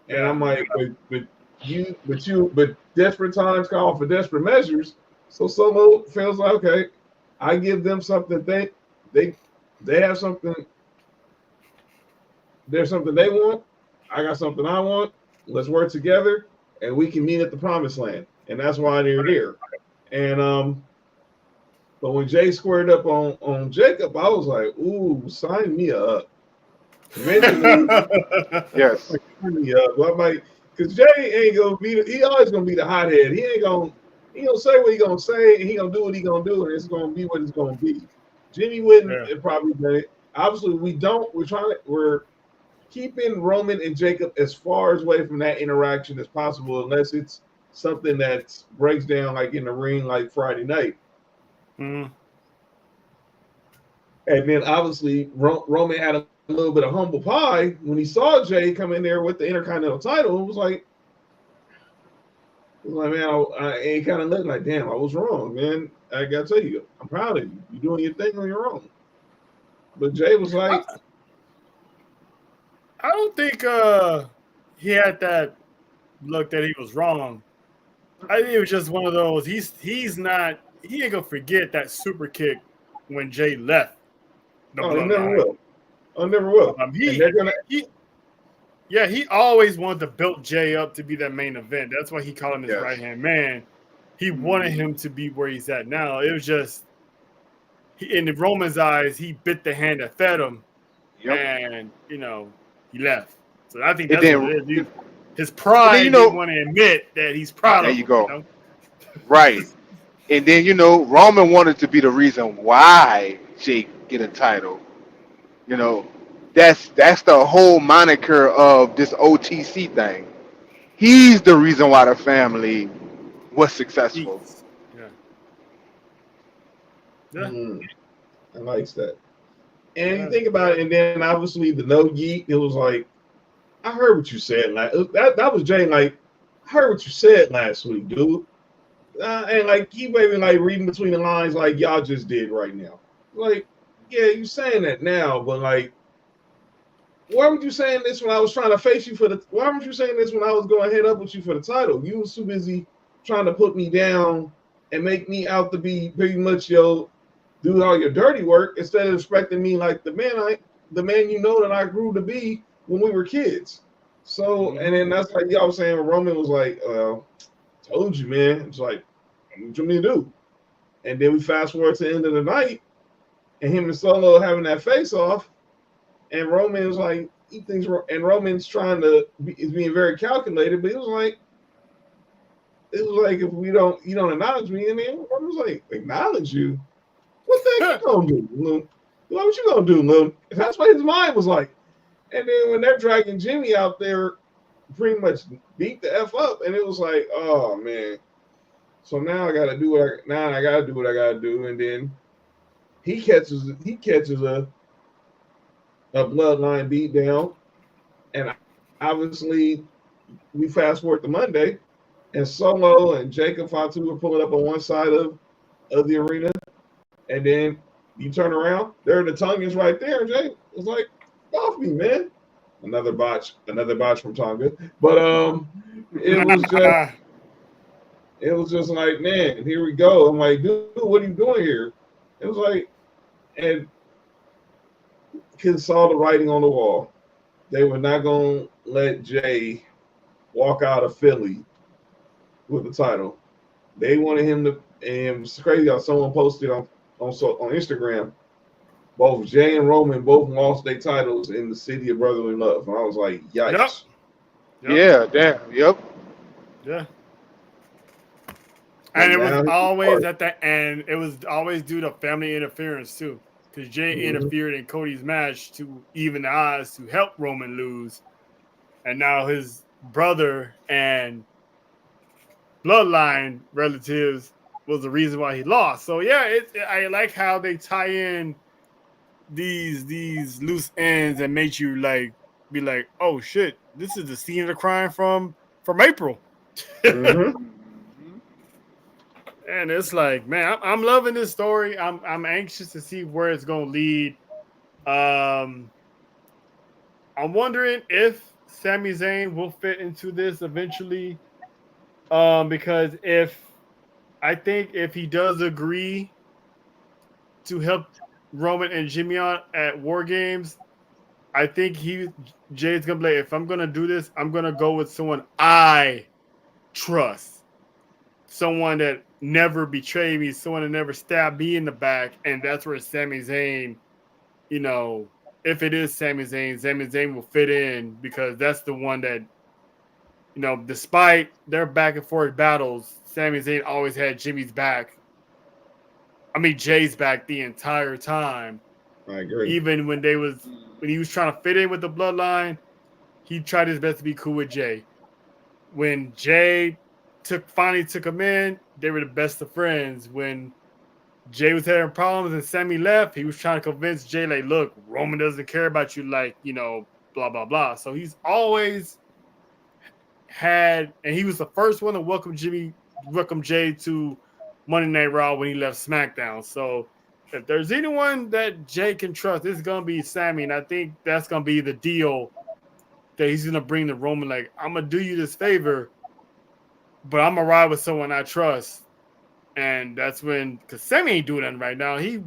And I'm like, but desperate times call for desperate measures. So Solo feels like, okay, I give them something they have something. There's something they want. I got something I want. Let's work together, and we can meet at the promised land. And that's why they're there. And but when Jay squared up on Jacob, I was like, ooh, sign me up. Eventually, Yes. sign me up. I'm like, because Jay ain't gonna be. He always gonna be the hothead. He gonna say what he gonna say, and he gonna do what he gonna do, and it's gonna be what it's gonna be. Jimmy wouldn't have probably done it. Obviously, we don't. We're keeping Roman and Jacob as far away from that interaction as possible, unless it's something that breaks down like in the ring, like Friday night. Mm. And then obviously Roman had a little bit of humble pie when he saw Jay come in there with the Intercontinental title. It was like man, I kind of looked like, damn, I was wrong, man. I gotta tell you, I'm proud of you. You're doing your thing on your own. But Jay was like, I don't think he had that look that he was wrong. I think it was just one of those. He ain't gonna forget that super kick when Jay left the oh, bloodline. never will. I never will. He always wanted to build Jay up to be that main event. That's why he called him his right-hand man. He wanted him to be where he's at now. It was just, in Roman's eyes, he bit the hand that fed him, and he left. So I think that's what it is. His pride didn't want to admit that he's proud of him. There you go. Right. And then, Roman wanted to be the reason why Jake get a title. That's the whole moniker of this OTC thing. He's the reason why the family was successful. I like that. And you think about it, and then obviously the no yeet, it was like, I heard what you said. Like that was Jay. Like, I heard what you said last week, dude. And like he maybe like reading between the lines, like y'all just did right now. Like, yeah, you saying that now, but like, why were you saying this when I was trying to face you for the? Why weren't you saying this when I was going head up with you for the title? You was too busy trying to put me down and make me out to be pretty much do all your dirty work instead of respecting me like the man that I grew to be when we were kids. So, and then that's like y'all was saying, Roman was like, told you, man. It's like, what you want me to do? And then we fast forward to the end of the night, and him and Solo having that face off, and Roman was like, he thinks, and Roman's is being very calculated, but it was like if you don't acknowledge me, and then Roman's like, acknowledge you? What the heck you gonna do, Lou? What you gonna do, Lou? That's what his mind was like. And then when they're dragging Jimmy out there, pretty much beat the F up, and it was like, oh man. So now I gotta do what I gotta do, and then he catches a bloodline beat down, and obviously we fast forward to Monday, and Solo and Jacob Fatu are pulling up on one side of the arena, and then you turn around, there the tongue is right there, and Jay was like, off me, man. Another botch from Tonga. But it was just like, man, here we go. I'm like, dude, what are you doing here? It was like, and kids saw the writing on the wall. They were not gonna let Jay walk out of Philly with the title. They wanted him to, and it's crazy how someone posted on Instagram, both Jay and Roman both lost their titles in the city of brotherly love. And I was like, yikes. Yep. Yeah, damn. Yep. Yeah. And it was always at the end. It was always due to family interference too, because Jay interfered in Cody's match to even the odds to help Roman lose, and now his brother and bloodline relatives was the reason why he lost. So yeah, I like how they tie in these loose ends and make you be like, oh shit, this is the scene of the crime from April. Mm-hmm. And it's like, man, I'm loving this story. I'm anxious to see where it's gonna lead. I'm wondering if Sami Zayn will fit into this eventually. Because I think if he does agree to help Roman and Jimmy on at War Games, I think Jay's gonna be like, if I'm gonna do this, I'm gonna go with someone I trust, someone that never betrayed me, someone that never stabbed me in the back, and that's where Sami Zayn, if it is Sami Zayn will fit in, because that's the one that, despite their back and forth battles, Sami Zayn always had Jay's back the entire time. I agree. Even when he was trying to fit in with the bloodline, he tried his best to be cool with Jay. When Jay finally took him in, they were the best of friends. When Jay was having problems and Sami left, he was trying to convince Jay, like, look, Roman doesn't care about you, blah, blah, blah. So he's always had, and he was the first one to welcome Jay to Monday Night Raw when he left SmackDown. So if there's anyone that Jay can trust, it's going to be Sami, and I think that's going to be the deal that he's going to bring to Roman. Like, I'm going to do you this favor, but I'm going to ride with someone I trust. And that's when, because Sami ain't doing nothing right now. He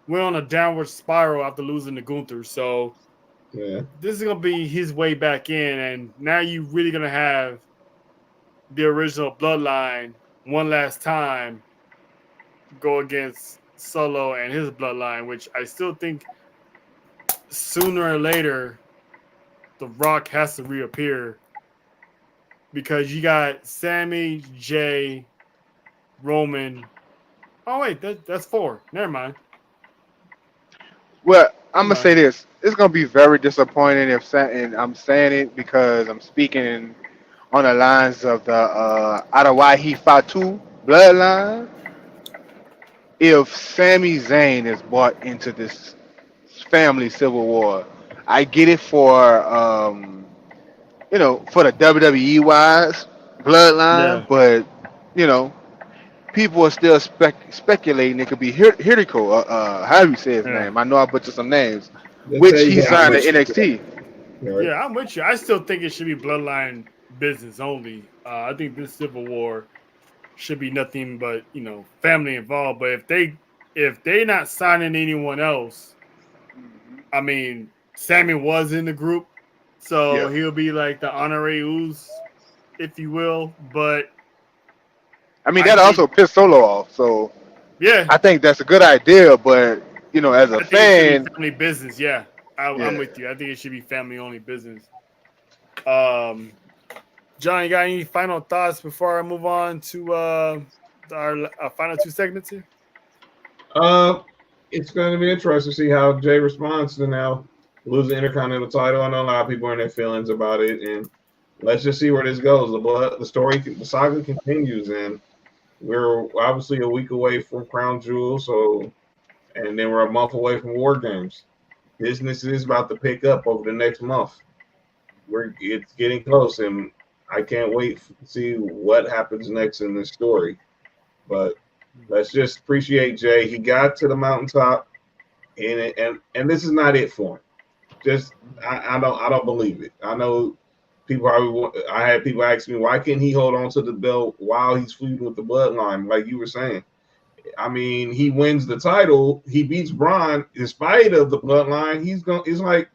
went on a downward spiral after losing to Gunther. So yeah, this is going to be his way back in. And now you're really going to have the original bloodline one last time go against Solo and his bloodline, which I still think sooner or later The Rock has to reappear, because you got Sami, Jay, Roman. Oh wait, that's 4. Never mind. Well, I'm gonna say this. It's gonna be very disappointing and I'm saying it because I'm speaking on the lines of the Adawai Fatu bloodline. If Sami Zayn is brought into this family civil war, I get it for for the WWE wise bloodline, but people are still speculating it could be Hiriko, how do you say his name? I know I butchered some names, which he signed at NXT. Yeah, I'm with you. I still think it should be bloodline business only. I think this Civil War should be nothing but family involved. But if they not signing anyone else, I mean, Sami was in the group, so he'll be like the honorary if you will. But I mean, that also pissed Solo off. So yeah, I think that's a good idea. But as a fan, family business, yeah. I'm with you. I think it should be family only business. Um, John, you got any final thoughts before I move on to our final two segments here? Uh, it's going to be interesting to see how Jay responds to now losing the Intercontinental title. I know a lot of people are in their feelings about it, and let's just see where this goes. The saga continues, and we're obviously a week away from Crown Jewel, and then we're a month away from War Games. Business is about to pick up over the next month. It's getting close, and I can't wait to see what happens next in this story. But let's just appreciate Jay. He got to the mountaintop, and this is not it for him. Just I don't believe it. I know people I had people ask me why can't he hold on to the belt while he's feuding with the bloodline, like you were saying. I mean, he wins the title, he beats Braun in spite of the bloodline. It's like,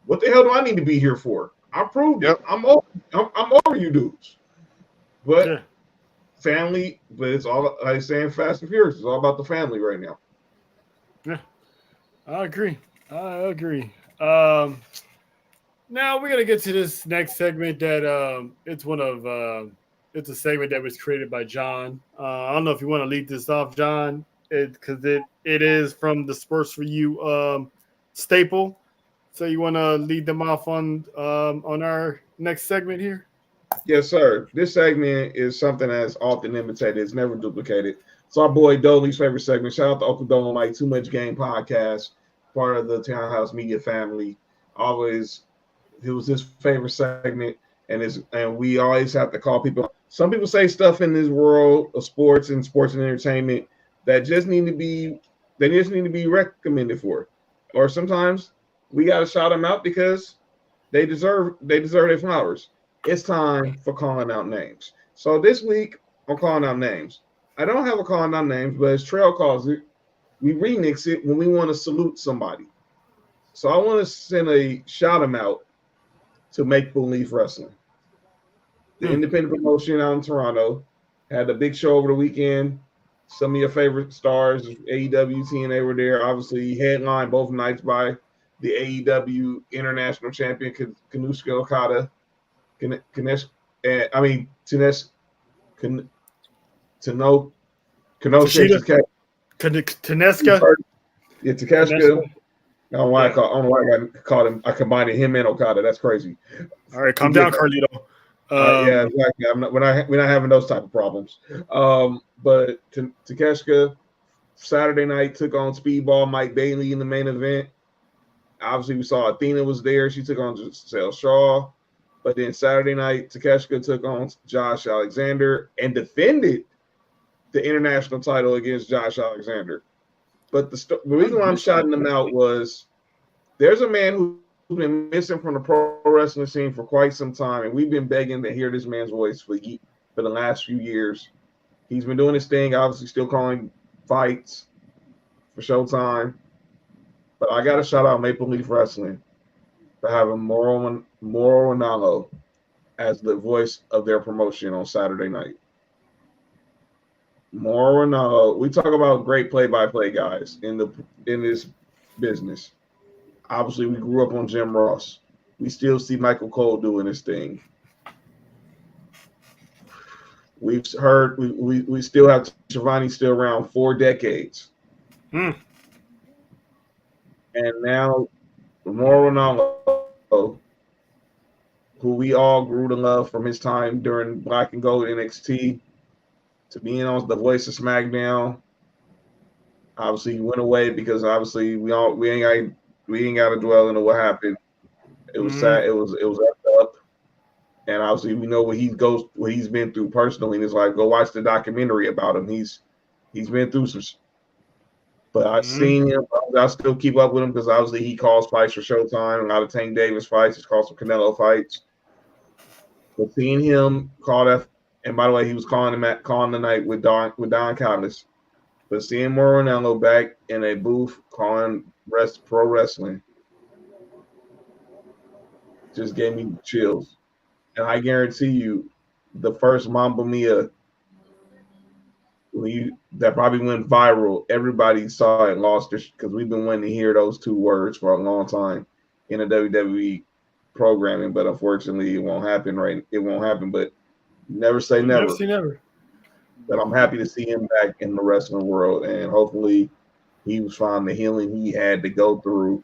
what the hell do I need to be here for? I proved it. I'm over you dudes. But Yeah. family, but it's all like saying Fast and Furious. It's all about the family right now. Yeah, I agree. I agree. Now we're gonna get to this next segment that it's a segment that was created by John. I don't know if you want to lead this off, John, it is from the Sports4U staple. So you want to lead them off on our next segment here? Yes, sir. This segment is something that's often imitated. It's never duplicated. It's our boy Dolly's favorite segment. Shout out to Uncle Dolomite, Too Much Game podcast, part of the Townhouse Media family. Always, it was his favorite segment, and we always have to call people. Some people say stuff in this world of sports and entertainment that just need to be recommended for, or sometimes we got to shout them out because they deserve their flowers. It's time for calling out names. So this week, I'm calling out names. I don't have a calling out names, but as Trail calls it, we remix it when we want to salute somebody. So I want to send a shout them out to Make Believe Wrestling. The independent promotion out in Toronto had a big show over the weekend. Some of your favorite stars, AEW, TNA were there. Obviously, headlined both nights by the AEW International Champion Kanushka Okada. Kenesh, I mean Tenesh, Tano, Kenosha, Taneska. Yeah, Takeshita. I don't know why I called him. I combined him and Okada. That's crazy. All right, calm down, Carlito. Yeah, exactly. We're not having those type of problems. But Takeshita Saturday night took on Speedball Mike Bailey in the main event. Obviously, we saw Athena was there. She took on Giselle Shaw. But then Saturday night, Takeshita took on Josh Alexander and defended the international title against Josh Alexander. But the reason why I'm shouting them out was there's a man who's been missing from the pro wrestling scene for quite some time, and we've been begging to hear this man's voice for the last few years. He's been doing his thing, obviously still calling fights for Showtime. But I got to shout out Maple Leaf Wrestling for having Mauro Ranallo as the voice of their promotion on Saturday night. Mauro Ranallo, we talk about great play-by-play guys in this business. Obviously, we grew up on Jim Ross. We still see Michael Cole doing his thing. We've heard we still have Shivani still around 4 decades. And now Mauro Ranallo, who we all grew to love from his time during Black and Gold NXT, to being on the voice of SmackDown. Obviously, he went away because obviously we ain't got to dwell into what happened. It was sad. It was up. And obviously, we know what he's been through personally in his life. Go watch the documentary about him. He's been through some. But I've seen him. I still keep up with him because obviously he calls fights for Showtime. A lot of Tank Davis fights. He's called some Canelo fights. But seeing him call that, and by the way, he was calling the night with Don Callis. But seeing Mauro Ranallo back in a booth calling pro wrestling just gave me chills. And I guarantee you, the first Mamma Mia that probably went viral, everybody saw it and lost it because we've been wanting to hear those 2 words for a long time. in the WWE programming, but unfortunately, it won't happen. It won't happen. But never say never. Never say never. But I'm happy to see him back in the wrestling world, and hopefully, he was finding the healing he had to go through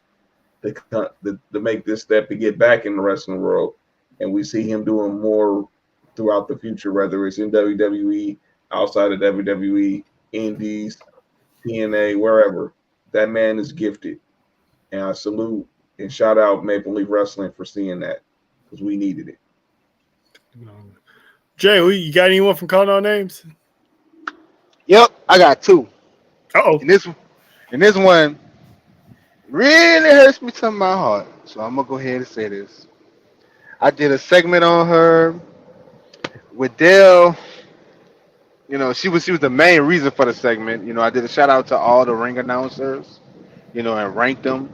to make this step to get back in the wrestling world, and we see him doing more throughout the future, whether it's in WWE, outside of WWE, Indies, TNA, wherever. That man is gifted, and I salute and shout out Maple Leaf Wrestling for seeing that because we needed it. Jay, you got anyone from calling out names? Yep, I got two. Uh-oh. And this one really hurts me to my heart. So I'm gonna go ahead and say this. I did a segment on her with Dale. You know, she was the main reason for the segment. You know, I did a shout out to all the ring announcers, you know, and ranked them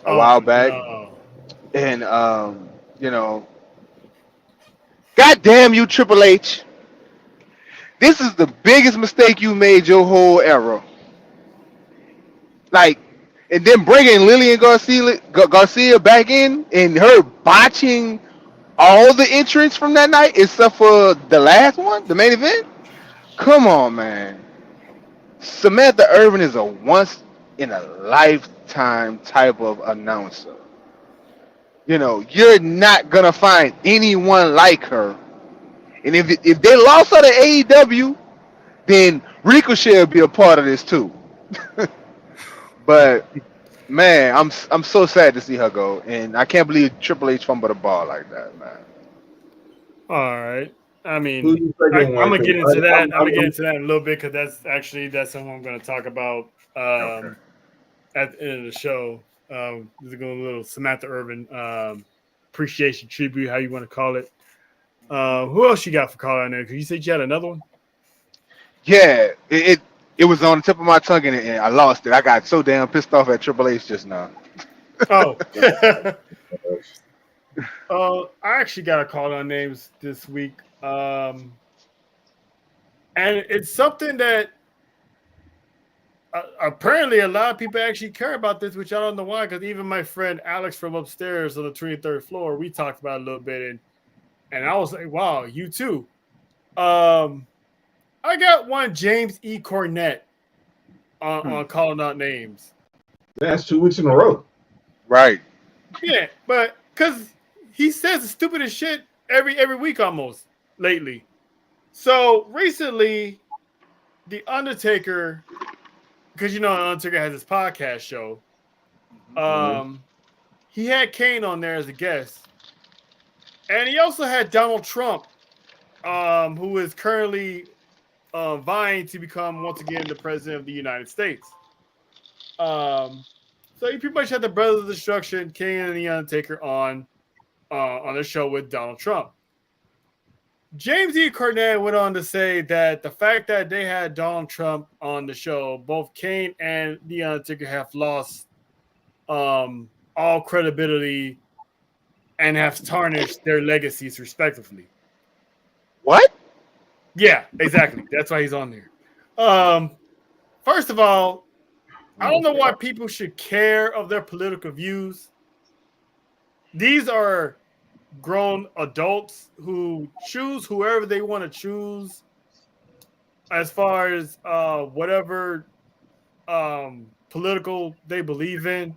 a while back. No. And you know, God damn you, Triple H. This is the biggest mistake you made your whole era. Like, and then bringing Lillian Garcia back in and her botching all the entrants from that night except for the last one, the main event. Come on, man. Samantha Irvin is a once in a lifetime type of announcer. You know, you're not gonna find anyone like her. And if they lost her to AEW, then Ricochet will be a part of this too. But man, I'm so sad to see her go, and I can't believe Triple H fumbled the ball like that, man. All right. I mean, Who's the I'm second one? gonna get into that. I'm gonna I'm- get into that in a little bit because that's something I'm gonna talk about at the end of the show. This is going a little Samantha Irvin appreciation tribute, how you want to call it. Who else you got for calling on there? Because you said you had another one. Yeah, it was on the tip of my tongue and I lost it. I got so damn pissed off at Triple H just now. Oh. I actually got a call on names this week. And it's something that apparently a lot of people actually care about this, which I don't know why, because even my friend Alex from upstairs on the 23rd floor, we talked about it a little bit, and I was like, wow, you too. I got one James E. Cornette on calling out names. That's 2 weeks in a row. Right. Yeah, but because he says the stupidest shit every week almost lately. So recently, The Undertaker, because you know The Undertaker has his podcast show, he had Kane on there as a guest. And he also had Donald Trump, who is currently vying to become once again the president of the United States. So he pretty much had the Brothers of Destruction, Kane and the Undertaker on the show with Donald Trump. James E. Cornette went on to say that the fact that they had Donald Trump on the show, both Kane and the Undertaker have lost all credibility and have tarnished their legacies respectively. What? Yeah, exactly. That's why he's on there. First of all, I don't know why people should care of their political views. These are grown adults who choose whoever they want to choose as far as whatever political they believe in.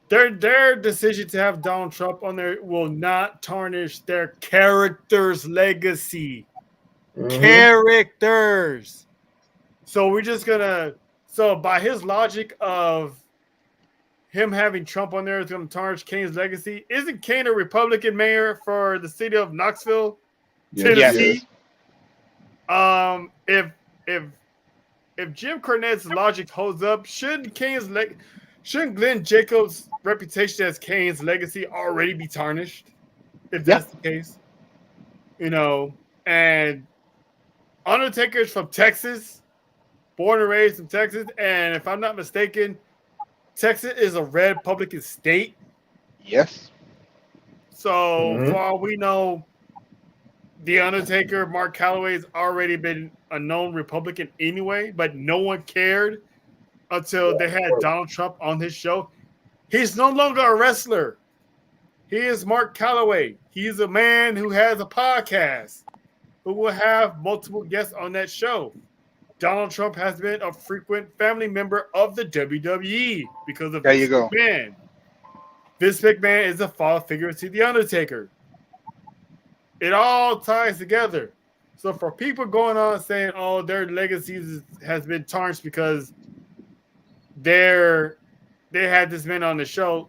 Their decision to have Donald Trump on there will not tarnish their character's legacy. Characters. So we're just gonna. So by his logic of him having Trump on there is going to tarnish Kane's legacy. Isn't Kane a Republican mayor for the city of Knoxville, Tennessee? Yes. If Jim Cornette's logic holds up, shouldn't Glenn Jacobs' reputation as Kane's legacy already be tarnished? If that's the case, you know, and Undertaker's from Texas, born and raised in Texas, and if I'm not mistaken, Texas is a red Republican state. Yes. So for all we know, The Undertaker, Mark Calloway's already been a known Republican anyway, but no one cared until they had Donald Trump on his show. He's no longer a wrestler. He is Mark Calloway. He's a man who has a podcast who will have multiple guests on that show. Donald Trump has been a frequent family member of the WWE because of There you Vince go. McMahon. Vince McMahon is a father figure to The Undertaker. It all ties together. So for people going on saying, oh, their legacy has been tarnished because they had this man on the show,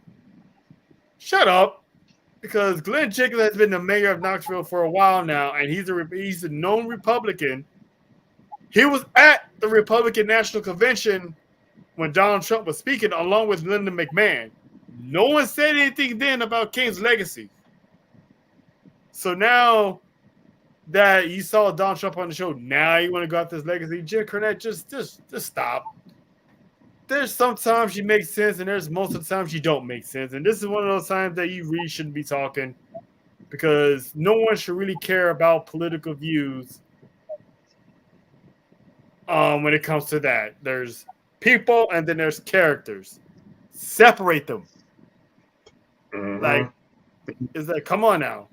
shut up. Because Glenn Jacobs has been the mayor of Knoxville for a while now, and he's a known Republican. He was at the Republican National Convention when Donald Trump was speaking, along with Lyndon McMahon. No one said anything then about King's legacy. So now that you saw Donald Trump on the show, now you want to go after his legacy. Jim Cornette, just stop. There's sometimes you make sense, and there's most of the times you don't make sense. And this is one of those times that you really shouldn't be talking, because no one should really care about political views when it comes to that. There's people and then there's characters. Separate them. Mhm. Like, it's like, come on now.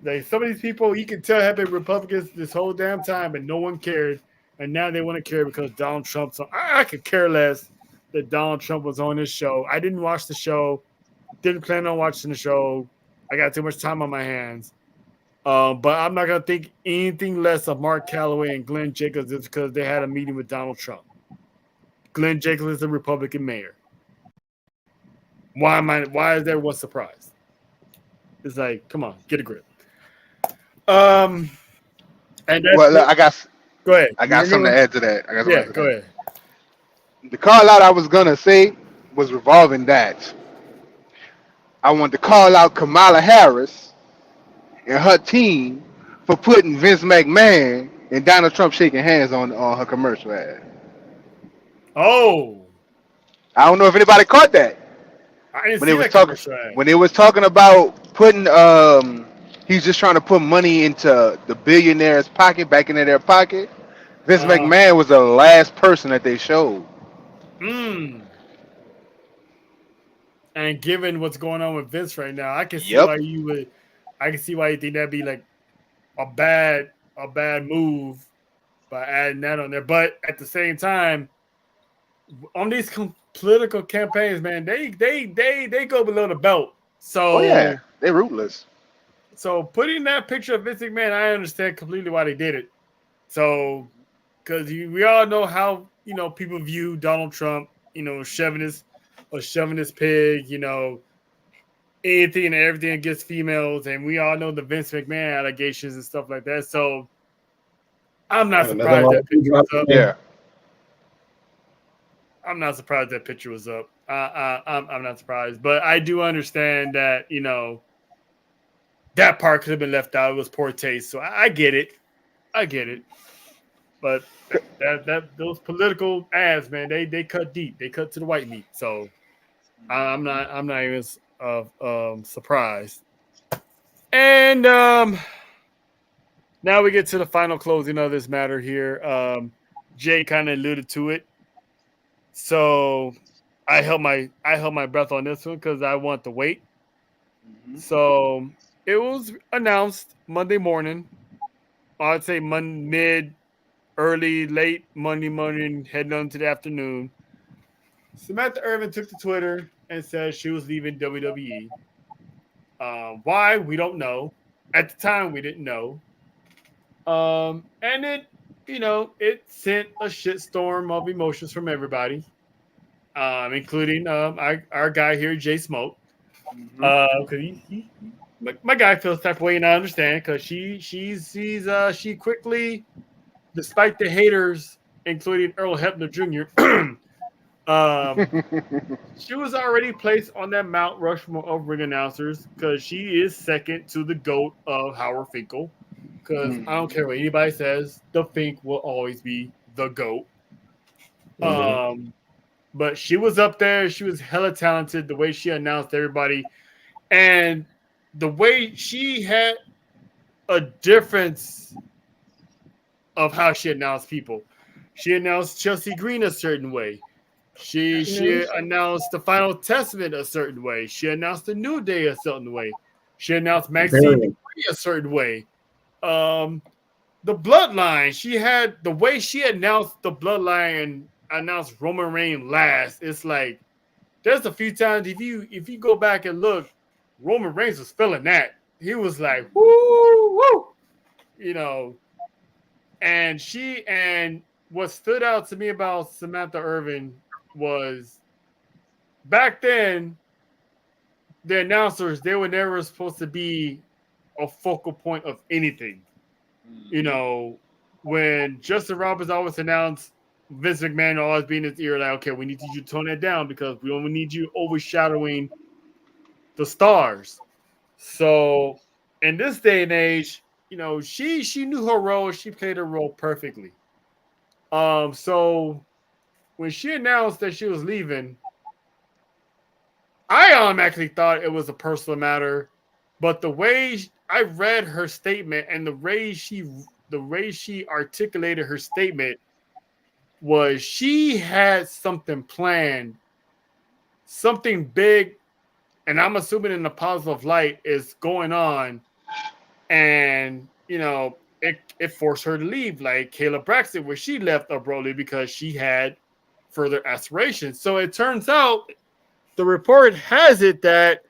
Like, some of these people, you can tell have been Republicans this whole damn time, and no one cared. And now they want to care because Donald Trump's on. I could care less that Donald Trump was on this show. I didn't watch the show. Didn't plan on watching the show. I got too much time on my hands. But I'm not going to think anything less of Mark Calloway and Glenn Jacobs just because they had a meeting with Donald Trump. Glenn Jacobs is a Republican mayor. Why is everyone surprised? It's like, come on, get a grip. And that's Well, look, go ahead. I got something to add to that. Yeah, go ahead. The call out I was gonna say was revolving that. I wanted to call out Kamala Harris and her team for putting Vince McMahon and Donald Trump shaking hands on her commercial ad. Oh, I don't know if anybody caught that. I didn't When see they was that talking, commercial ad. when they was talking about putting, he's just trying to put money into the billionaire's pocket, back into their pocket. Vince McMahon was the last person that they showed. And given what's going on with Vince right now, I can see Yep. why you would. I can see why you think that'd be like a bad move by adding that on there. But at the same time, on these political campaigns, man, they go below the belt. So Oh yeah, they're ruthless. So putting that picture of Vince McMahon, I understand completely why they did it. So, because we all know how people view Donald Trump, chauvinist pig, anything and everything against females, and we all know the Vince McMahon allegations and stuff like that. So, I'm not surprised that picture was up. Yeah. I'm not surprised that picture was up. I'm not surprised, but I do understand that that part could have been left out. It was poor taste, so I get it. But those political ads, man, they cut deep. They cut to the white meat. So I'm not even surprised. And now we get to the final closing of this matter here. Jay kind of alluded to it. So I held my breath on this one because I want to wait. Mm-hmm. So it was announced Monday morning. I'd say early, late Monday morning, heading on to the afternoon. Samantha Irvin took to Twitter and said she was leaving WWE. Why? We don't know. At the time, we didn't know. And it sent a shitstorm of emotions from everybody, including our guy here, Jay Smoke. Because my guy feels type of way, and I understand because she quickly, despite the haters, including Earl Hebner Jr., she was already placed on that Mount Rushmore of ring announcers because she is second to the GOAT of Howard Finkel. Because I don't care what anybody says, the Fink will always be the GOAT. Mm-hmm. But she was up there. She was hella talented. The way she announced everybody, and the way she had a difference of how she announced people. She announced Chelsea Green a certain way. She announced the Final Testament a certain way. She announced the New Day a certain way. She announced Maxine Very. Dupree a certain way. The Bloodline. She had the way she announced the Bloodline and announced Roman Reigns last. It's like there's a few times if you go back and look, Roman Reigns was feeling that. He was like, woo, woo, you know. And what stood out to me about Samantha Irvin was back then the announcers, they were never supposed to be a focal point of anything. You know, when Justin Roberts always announced, Vince McMahon always be in his ear like, okay, we need you to tone that down because we don't need you overshadowing the stars. So in this day and age, you know, she knew her role, she played her role perfectly. So when she announced that she was leaving, I automatically thought it was a personal matter, but the way I read her statement and the way she articulated her statement was she had something planned, something big, and I'm assuming in a positive light is going on, and you know it forced her to leave, like Kayla Braxton, where she left abruptly because she had further aspirations. So it turns out the report has it that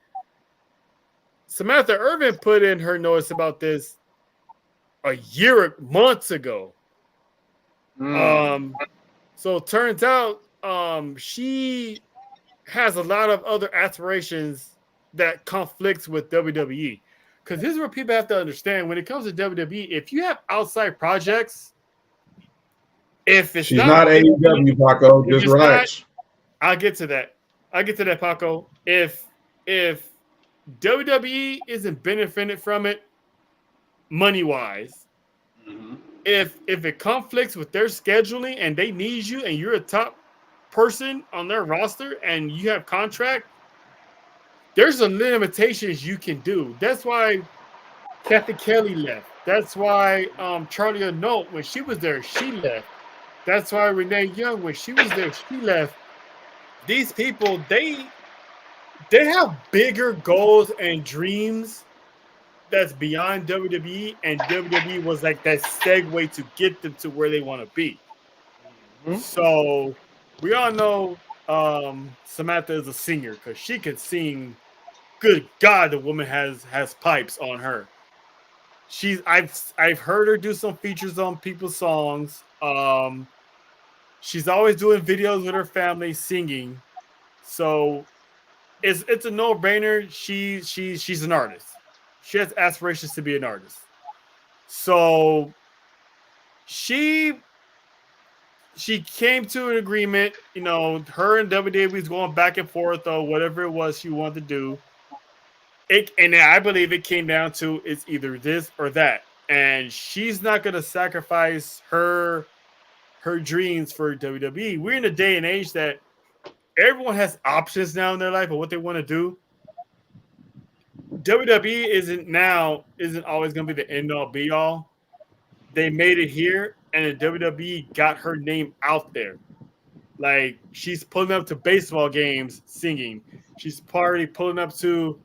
Samantha Irvin put in her notice about this months ago. So it turns out she has a lot of other aspirations that conflicts with WWE. Because here's what people have to understand: when it comes to WWE, if you have outside projects, if it's She's not AEW, Paco. Just relax. I'll get to that. Paco. If WWE isn't benefiting from it money wise, if it conflicts with their scheduling and they need you and you're a top person on their roster and you have contract, there's some limitations you can do. That's why Kathy Kelly left. That's why Charlie Anoa'i, when she was there, she left. That's why Renee Young, when she was there, she left. These people, they have bigger goals and dreams that's beyond WWE, and WWE was like that segue to get them to where they want to be. So we all know Samantha is a singer because she can sing. Good God, the woman has pipes on her. I've heard her do some features on people's songs. She's always doing videos with her family singing. So it's a no-brainer. She's an artist. She has aspirations to be an artist. So she came to an agreement, you know, her and WWE's going back and forth or whatever it was she wanted to do. And I believe it came down to it's either this or that. And she's not going to sacrifice her dreams for WWE. We're in a day and age that everyone has options now in their life of what they want to do. WWE isn't always going to be the end all be all. They made it here, and the WWE got her name out there. Like, she's pulling up to baseball games singing. She's pulling up to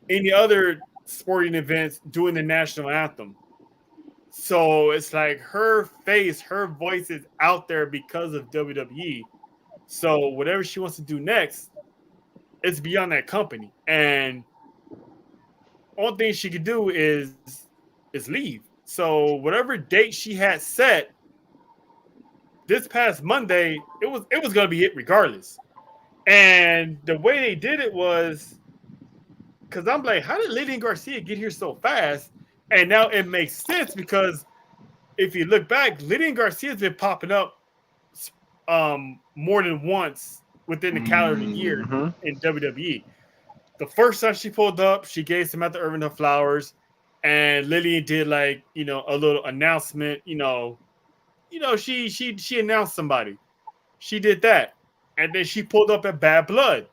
any other sporting events doing the national anthem. So it's like her face, her voice is out there because of WWE. So whatever she wants to do next, it's beyond that company. And only thing she could do is leave. So whatever date she had set this past Monday, it was going to be it regardless. And the way they did it was, because I'm like, how did Lillian Garcia get here so fast? And now it makes sense because if you look back, Lillian Garcia's been popping up more than once within the calendar year in WWE. The first time she pulled up, she gave Samantha Irvin her flowers, and Lillian did like, you know, a little announcement. She announced somebody. She did that, and then she pulled up at Bad Blood,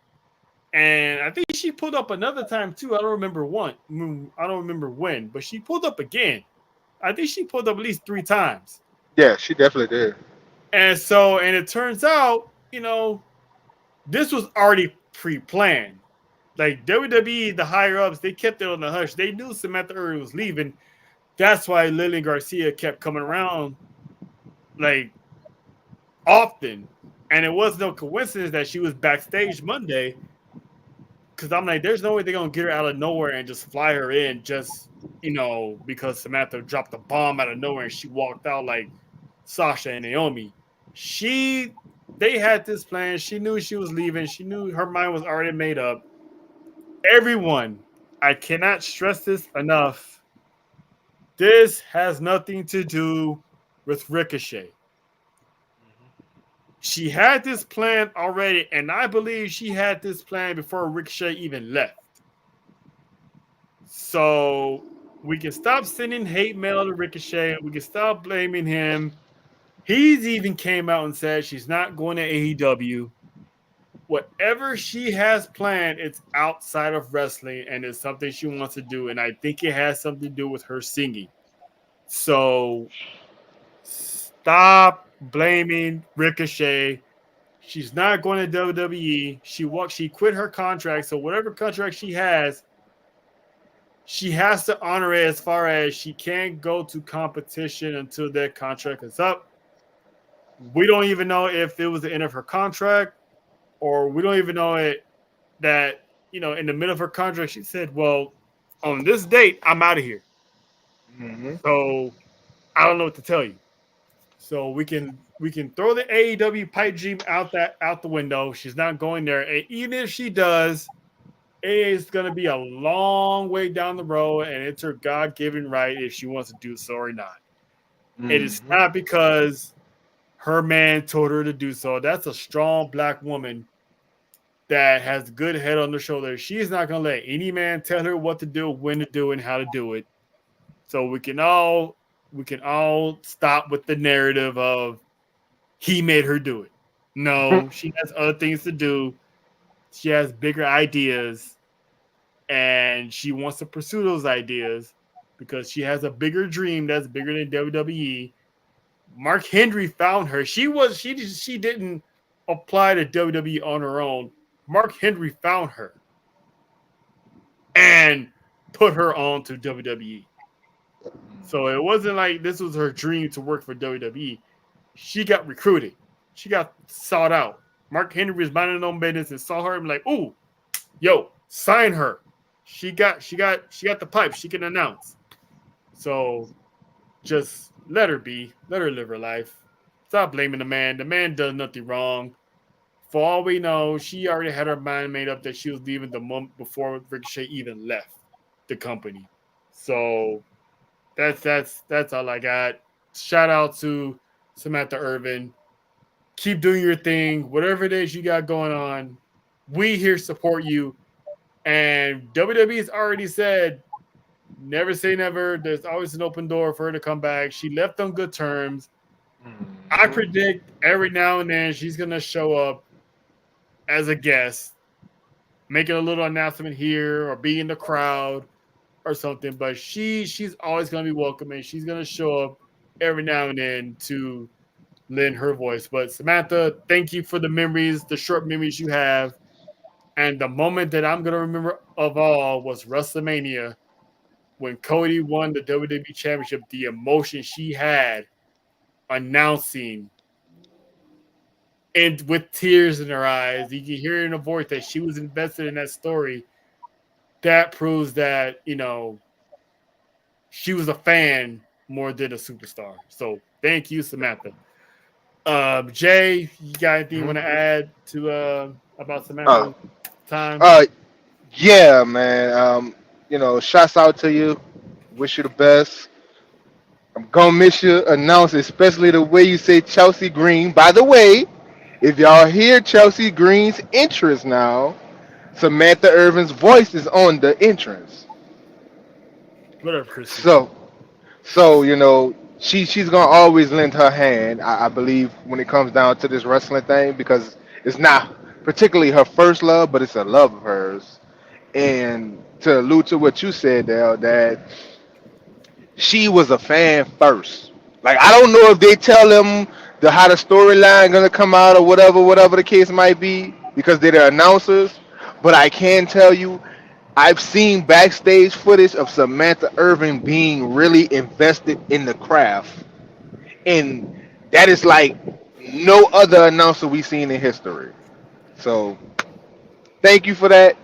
and I think she pulled up another time too. I don't remember when, but she pulled up again. I think she pulled up at least 3 times. Yeah, she definitely did. And it turns out, you know, this was already pre-planned. Like WWE, the higher ups, they kept it on the hush. They knew Samantha Irvin was leaving. That's why Lillian Garcia kept coming around like often. And it was no coincidence that she was backstage Monday. Cause I'm like, there's no way they're gonna get her out of nowhere and just fly her in just, because Samantha dropped a bomb out of nowhere and she walked out like Sasha and Naomi. They had this plan. She knew she was leaving. She knew her mind was already made up. Everyone, I cannot stress this enough. This has nothing to do with Ricochet. She had this plan already, and I believe she had this plan before Ricochet even left. So we can stop sending hate mail to Ricochet. We can stop blaming him. He's even came out and said she's not going to AEW. Whatever she has planned, it's outside of wrestling, and it's something she wants to do. And I think it has something to do with her singing. So stop blaming Ricochet. She's not going to WWE. She quit her contract. So whatever contract she has to honor it as far as she can't go to competition until that contract is up. We don't even know if it was the end of her contract, or we don't even know that in the middle of her contract she said, well, on this date I'm out of here. Mm-hmm. So I don't know what to tell you. So we can throw the AEW pipe dream out the window. She's not going there. And even if she does, it's going to be a long way down the road, and it's her God-given right if she wants to do so or not. Mm-hmm. It is not because her man told her to do so. That's a strong black woman that has good head on her shoulder. She's not going to let any man tell her what to do, when to do, and how to do it. So we can all stop with the narrative of he made her do it. No, she has other things to do. She has bigger ideas, and she wants to pursue those ideas because she has a bigger dream that's bigger than WWE. Mark Henry found her. She didn't apply to WWE on her own. Mark Henry found her and put her on to WWE. So it wasn't like this was her dream to work for WWE. She got recruited. She got sought out. Mark Henry was minding her own business and saw her and like, "Ooh, yo, sign her." She got the pipe. She can announce. So just let her be. Let her live her life. Stop blaming the man. The man does nothing wrong. For all we know, she already had her mind made up that she was leaving the month before Ricochet even left the company. So that's all I got. Shout out to Samantha Irvin. Keep doing your thing. Whatever it is you got going on, we here support you. And WWE has already said, never say never. There's always an open door for her to come back. She left on good terms. I predict every now and then she's going to show up as a guest, making a little announcement here or be in the crowd or something. But she's always going to be welcome, and she's going to show up every now and then to lend her voice. But Samantha, thank you for the memories, the short memories you have. And the moment that I'm going to remember of all was WrestleMania when Cody won the WWE Championship, the emotion she had announcing and with tears in her eyes. You can hear in her voice that she was invested in that story. That proves that, she was a fan more than a superstar. So thank you, Samantha. Jay, you got anything you want to add to about Samantha time? Yeah, man. Shouts out to you. Wish you the best. I'm gonna miss you. Announce, especially the way you say Chelsea Green. By the way, if y'all hear Chelsea Green's entrance now, Samantha Irvin's voice is on the entrance. Whatever, Chris. So she's gonna always lend her hand. I believe when it comes down to this wrestling thing, because it's not particularly her first love, but it's a love of hers. And to allude to what you said, Dale, that she was a fan first. Like, I don't know if they tell them how the storyline gonna come out or whatever the case might be. because they're the announcers. But I can tell you, I've seen backstage footage of Samantha Irvin being really invested in the craft, and that is like no other announcer we've seen in history. So thank you for that.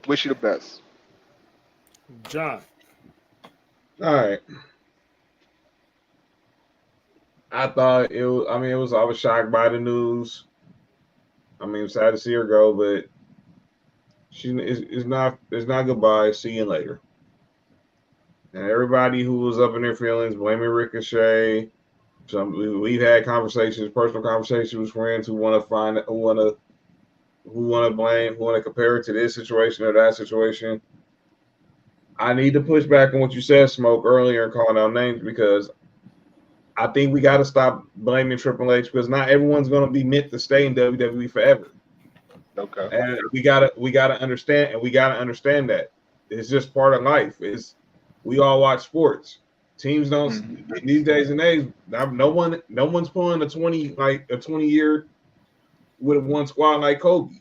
Wish you the best. John. All right. I thought it was. I mean, it was. I was shocked by the news. I mean, sad to see her go, but she is not. It's not goodbye. See you later. And everybody who was up in their feelings, blaming Ricochet. We've had conversations, personal conversations with friends who want to find, who want to blame, who want to compare it to this situation or that situation. I need to push back on what you said, Smoke, earlier and calling out names, because I think we got to stop blaming Triple H, because not everyone's going to be meant to stay in WWE forever. Okay. And we gotta understand, and we gotta understand that it's just part of life. We all watch sports. Teams don't these days and days. No one's pulling a 20-year with one squad like Kobe.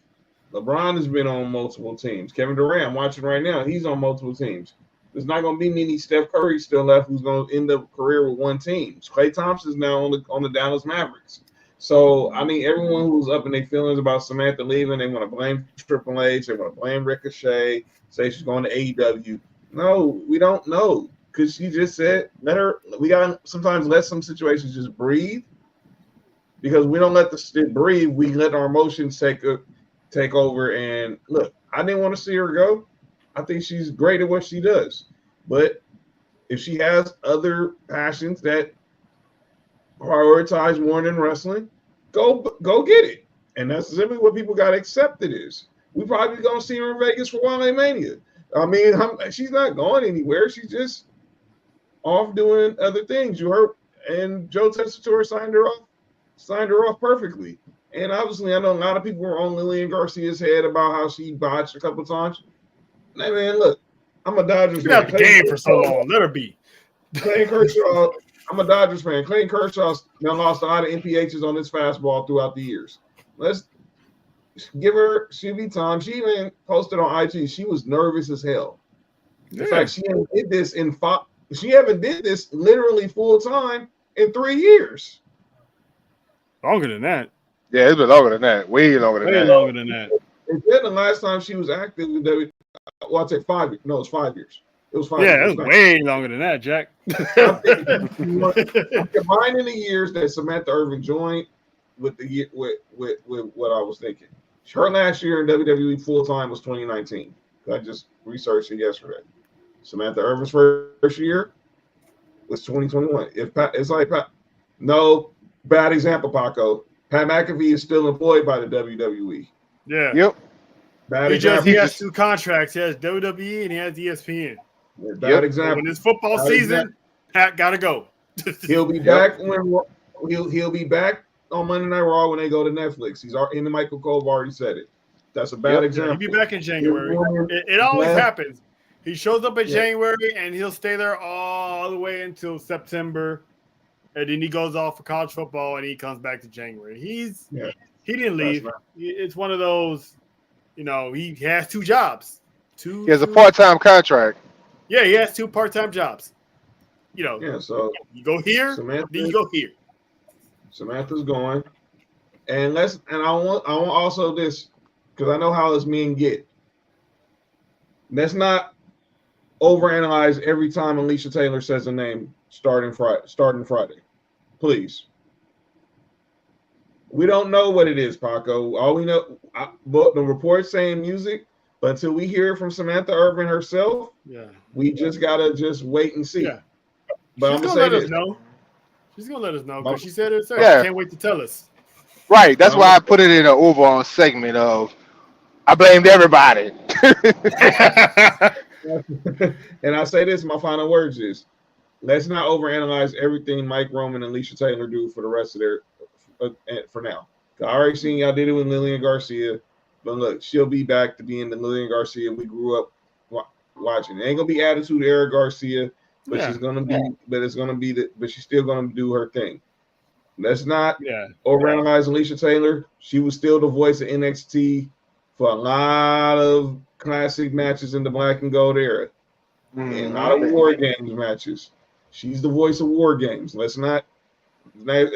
LeBron has been on multiple teams. Kevin Durant, I'm watching right now, he's on multiple teams. There's not going to be many Steph Curry still left who's going to end up a career with one team. Klay Thompson's now on the Dallas Mavericks. So, I mean, everyone who's up in their feelings about Samantha leaving, they want to blame Triple H, they want to blame Ricochet, say she's going to AEW. No, we don't know, because she just said, we got to sometimes let some situations just breathe, because we don't let the shit breathe. We let our emotions take over. And look, I didn't want to see her go. I think she's great at what she does. But if she has other passions that prioritize more than wrestling, go get it. And that's simply what people got to accept it is. We probably going to see her in Vegas for Wale Mania. I mean, she's not going anywhere. She's just off doing other things. You heard, and Joe Tessitore signed her off perfectly. And obviously, I know a lot of people were on Lillian Garcia's head about how she botched a couple times. Hey, man, look, I'm a Dodgers fan. Been out the game for so long. Let her be. Clayton Kershaw, I'm a Dodgers fan. Clayton Kershaw's now lost a lot of MPHs on this fastball throughout the years. Let's give her CV time. She even posted on IG. She was nervous as hell. In fact, she haven't did this literally full time in 3 years. Longer than that. Yeah, it's been longer than that. Way longer than that. Longer than that. And then the last time she was active in WWE, well, I'd say 5 years. No, it's 5 years. It was 5 years. Yeah, it was way longer than that, Jack. I'm combining the years that Samantha Irvin joined with what I was thinking. Her last year in WWE full time was 2019. I just researched it yesterday. Samantha Irvin's first year was 2021. No, bad example, Paco. Pat McAfee is still employed by the WWE. Yeah. Yep. He has 2 contracts. He has WWE and he has ESPN. Bad example. When it's football season, Pat gotta go. He'll be back when he'll be back on Monday Night Raw when they go to Netflix. He's already, Michael Cole already said it. That's a bad example. He'll be back in January. It always happens. He shows up in January and he'll stay there all the way until September, and then he goes off for college football and he comes back to January. He didn't leave. It's one of those, he has 2 jobs. He has a part-time contract. Yeah, he has 2 part-time jobs. So you go here, then you go here. Samantha's going, and I want also this, because I know how this men get. Let's not overanalyze every time Alicia Taylor says a name starting Friday. Please. We don't know what it is, Paco. All we know, but the report's saying music, but until we hear from Samantha Irvin herself, we just gotta wait and see. Yeah. But She's I'm gonna let this. us know. She's gonna let us know because she said it herself. Yeah. She can't wait to tell us. Right. That's why I put it in an overall segment of I blamed everybody. And I say this, my final words is, let's not overanalyze everything Mike Roman and Alicia Taylor do for the rest of their for now. I already seen y'all did it with Lillian Garcia, but look, she'll be back to being the Lillian Garcia we grew up watching. It ain't gonna be attitude Eric Garcia, but she's gonna be. But it's gonna be but she's still gonna do her thing. Let's not Yeah. overanalyze Alicia Taylor. She was still the voice of NXT for a lot of classic matches in the black and gold era, and a lot of War Games matches. She's the voice of War Games. Let's not get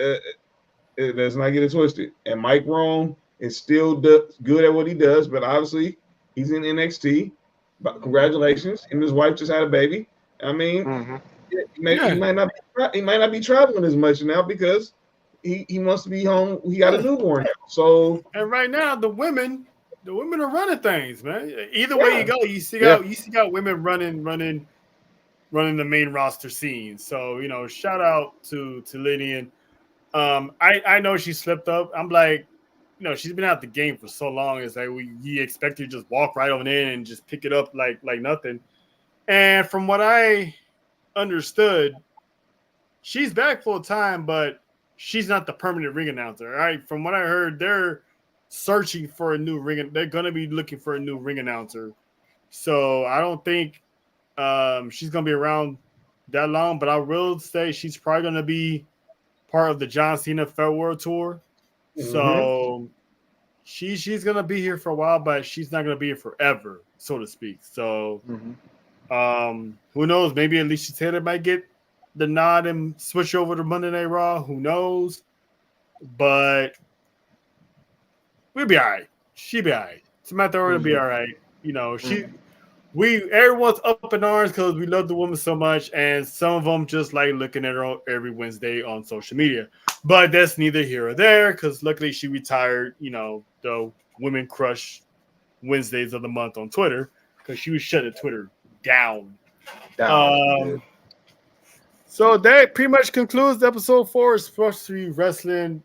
it twisted. And Mike Rome is still good at what he does, but obviously he's in NXT. But congratulations, and his wife just had a baby. I mean, he might not be traveling as much now because he must be home. He got a newborn now. So and right now the women are running things, man. Either way you go, you see got women running the main roster scene. So shout out to Lydian. I know she slipped up. I'm like, she's been out the game for so long. It's like you expect her to just walk right on in and just pick it up like nothing. And from what I understood, she's back full time, but she's not the permanent ring announcer. Right? From what I heard, they're searching for a new ring. They're gonna be looking for a new ring announcer. So I don't think she's gonna be around that long. But I will say she's probably gonna be part of the John Cena Farewell Tour. So she's gonna be here for a while, but she's not gonna be here forever, so to speak. So who knows? Maybe Alicia Taylor might get the nod and switch over to Monday Night Raw. Who knows? But we'll be all right. She'll be all right. Samantha Irvin will be all right. Everyone's up in arms because we love the woman so much, and some of them just like looking at her every Wednesday on social media. But that's neither here or there because luckily she retired, the Women Crush Wednesdays of the month on Twitter because she was shutting Twitter down. So that pretty much concludes episode 4 of Sports4U Wrestling.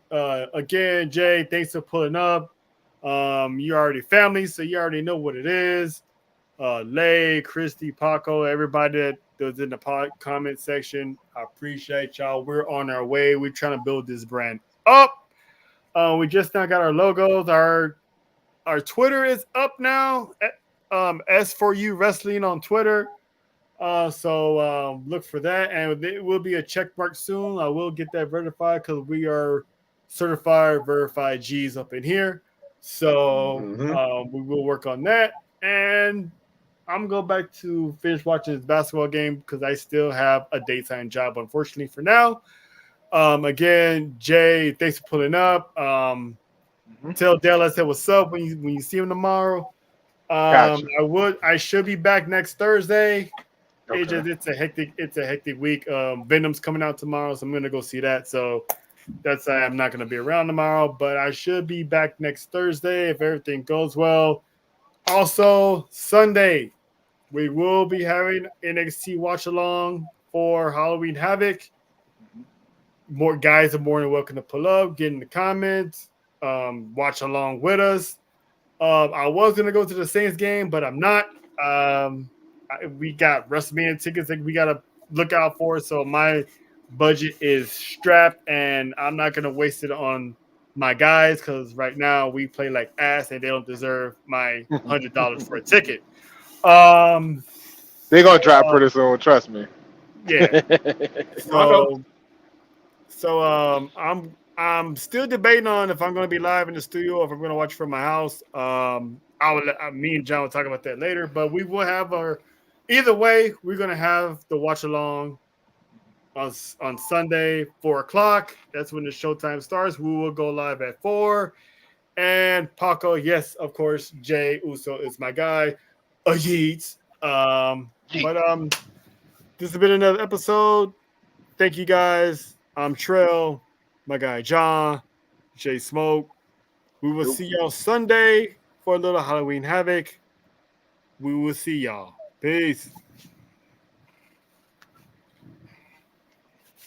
Again, Jay, thanks for pulling up. You're already family, so you already know what it is. Lay, Christy, Paco, everybody that was in the comment section. I appreciate y'all. We're on our way. We're trying to build this brand up. We just now got our logos. Our Twitter is up now. S4U Wrestling on Twitter. So look for that, and it will be a check mark soon. I will get that verified because we are certified, verified G's up in here. So we will work on that, and I'm going to go back to finish watching this basketball game because I still have a daytime job, unfortunately, for now. Again, Jay, thanks for pulling up. Tell Dale I said what's up when you see him tomorrow. Gotcha. I should be back next Thursday. Okay. It's a hectic week. Venom's coming out tomorrow, so I'm gonna go see that. So that's I'm not gonna be around tomorrow, but I should be back next Thursday if everything goes well. Also, Sunday, we will be having NXT watch along for Halloween Havoc. More guys are more than welcome to pull up, get in the comments, watch along with us. I was gonna go to the Saints game, but I'm not. We got WrestleMania tickets that we gotta look out for, so my budget is strapped, and I'm not gonna waste it on my guys because right now we play like ass, and they don't deserve my $100 for a ticket. They're gonna drop pretty soon, trust me. Yeah. So I'm still debating on if I'm gonna be live in the studio or if I'm gonna watch from my house. Me and John will talk about that later, but we will have either way, we're gonna have the watch along on Sunday, 4:00. That's when the showtime starts. We will go live at 4. And Paco, yes, of course, Jay Uso is my guy. Yeets. But this has been another episode. Thank you guys. I'm Trell, my guy John, Jay Smoke. We will see y'all Sunday for a little Halloween Havoc. We will see y'all. Peace.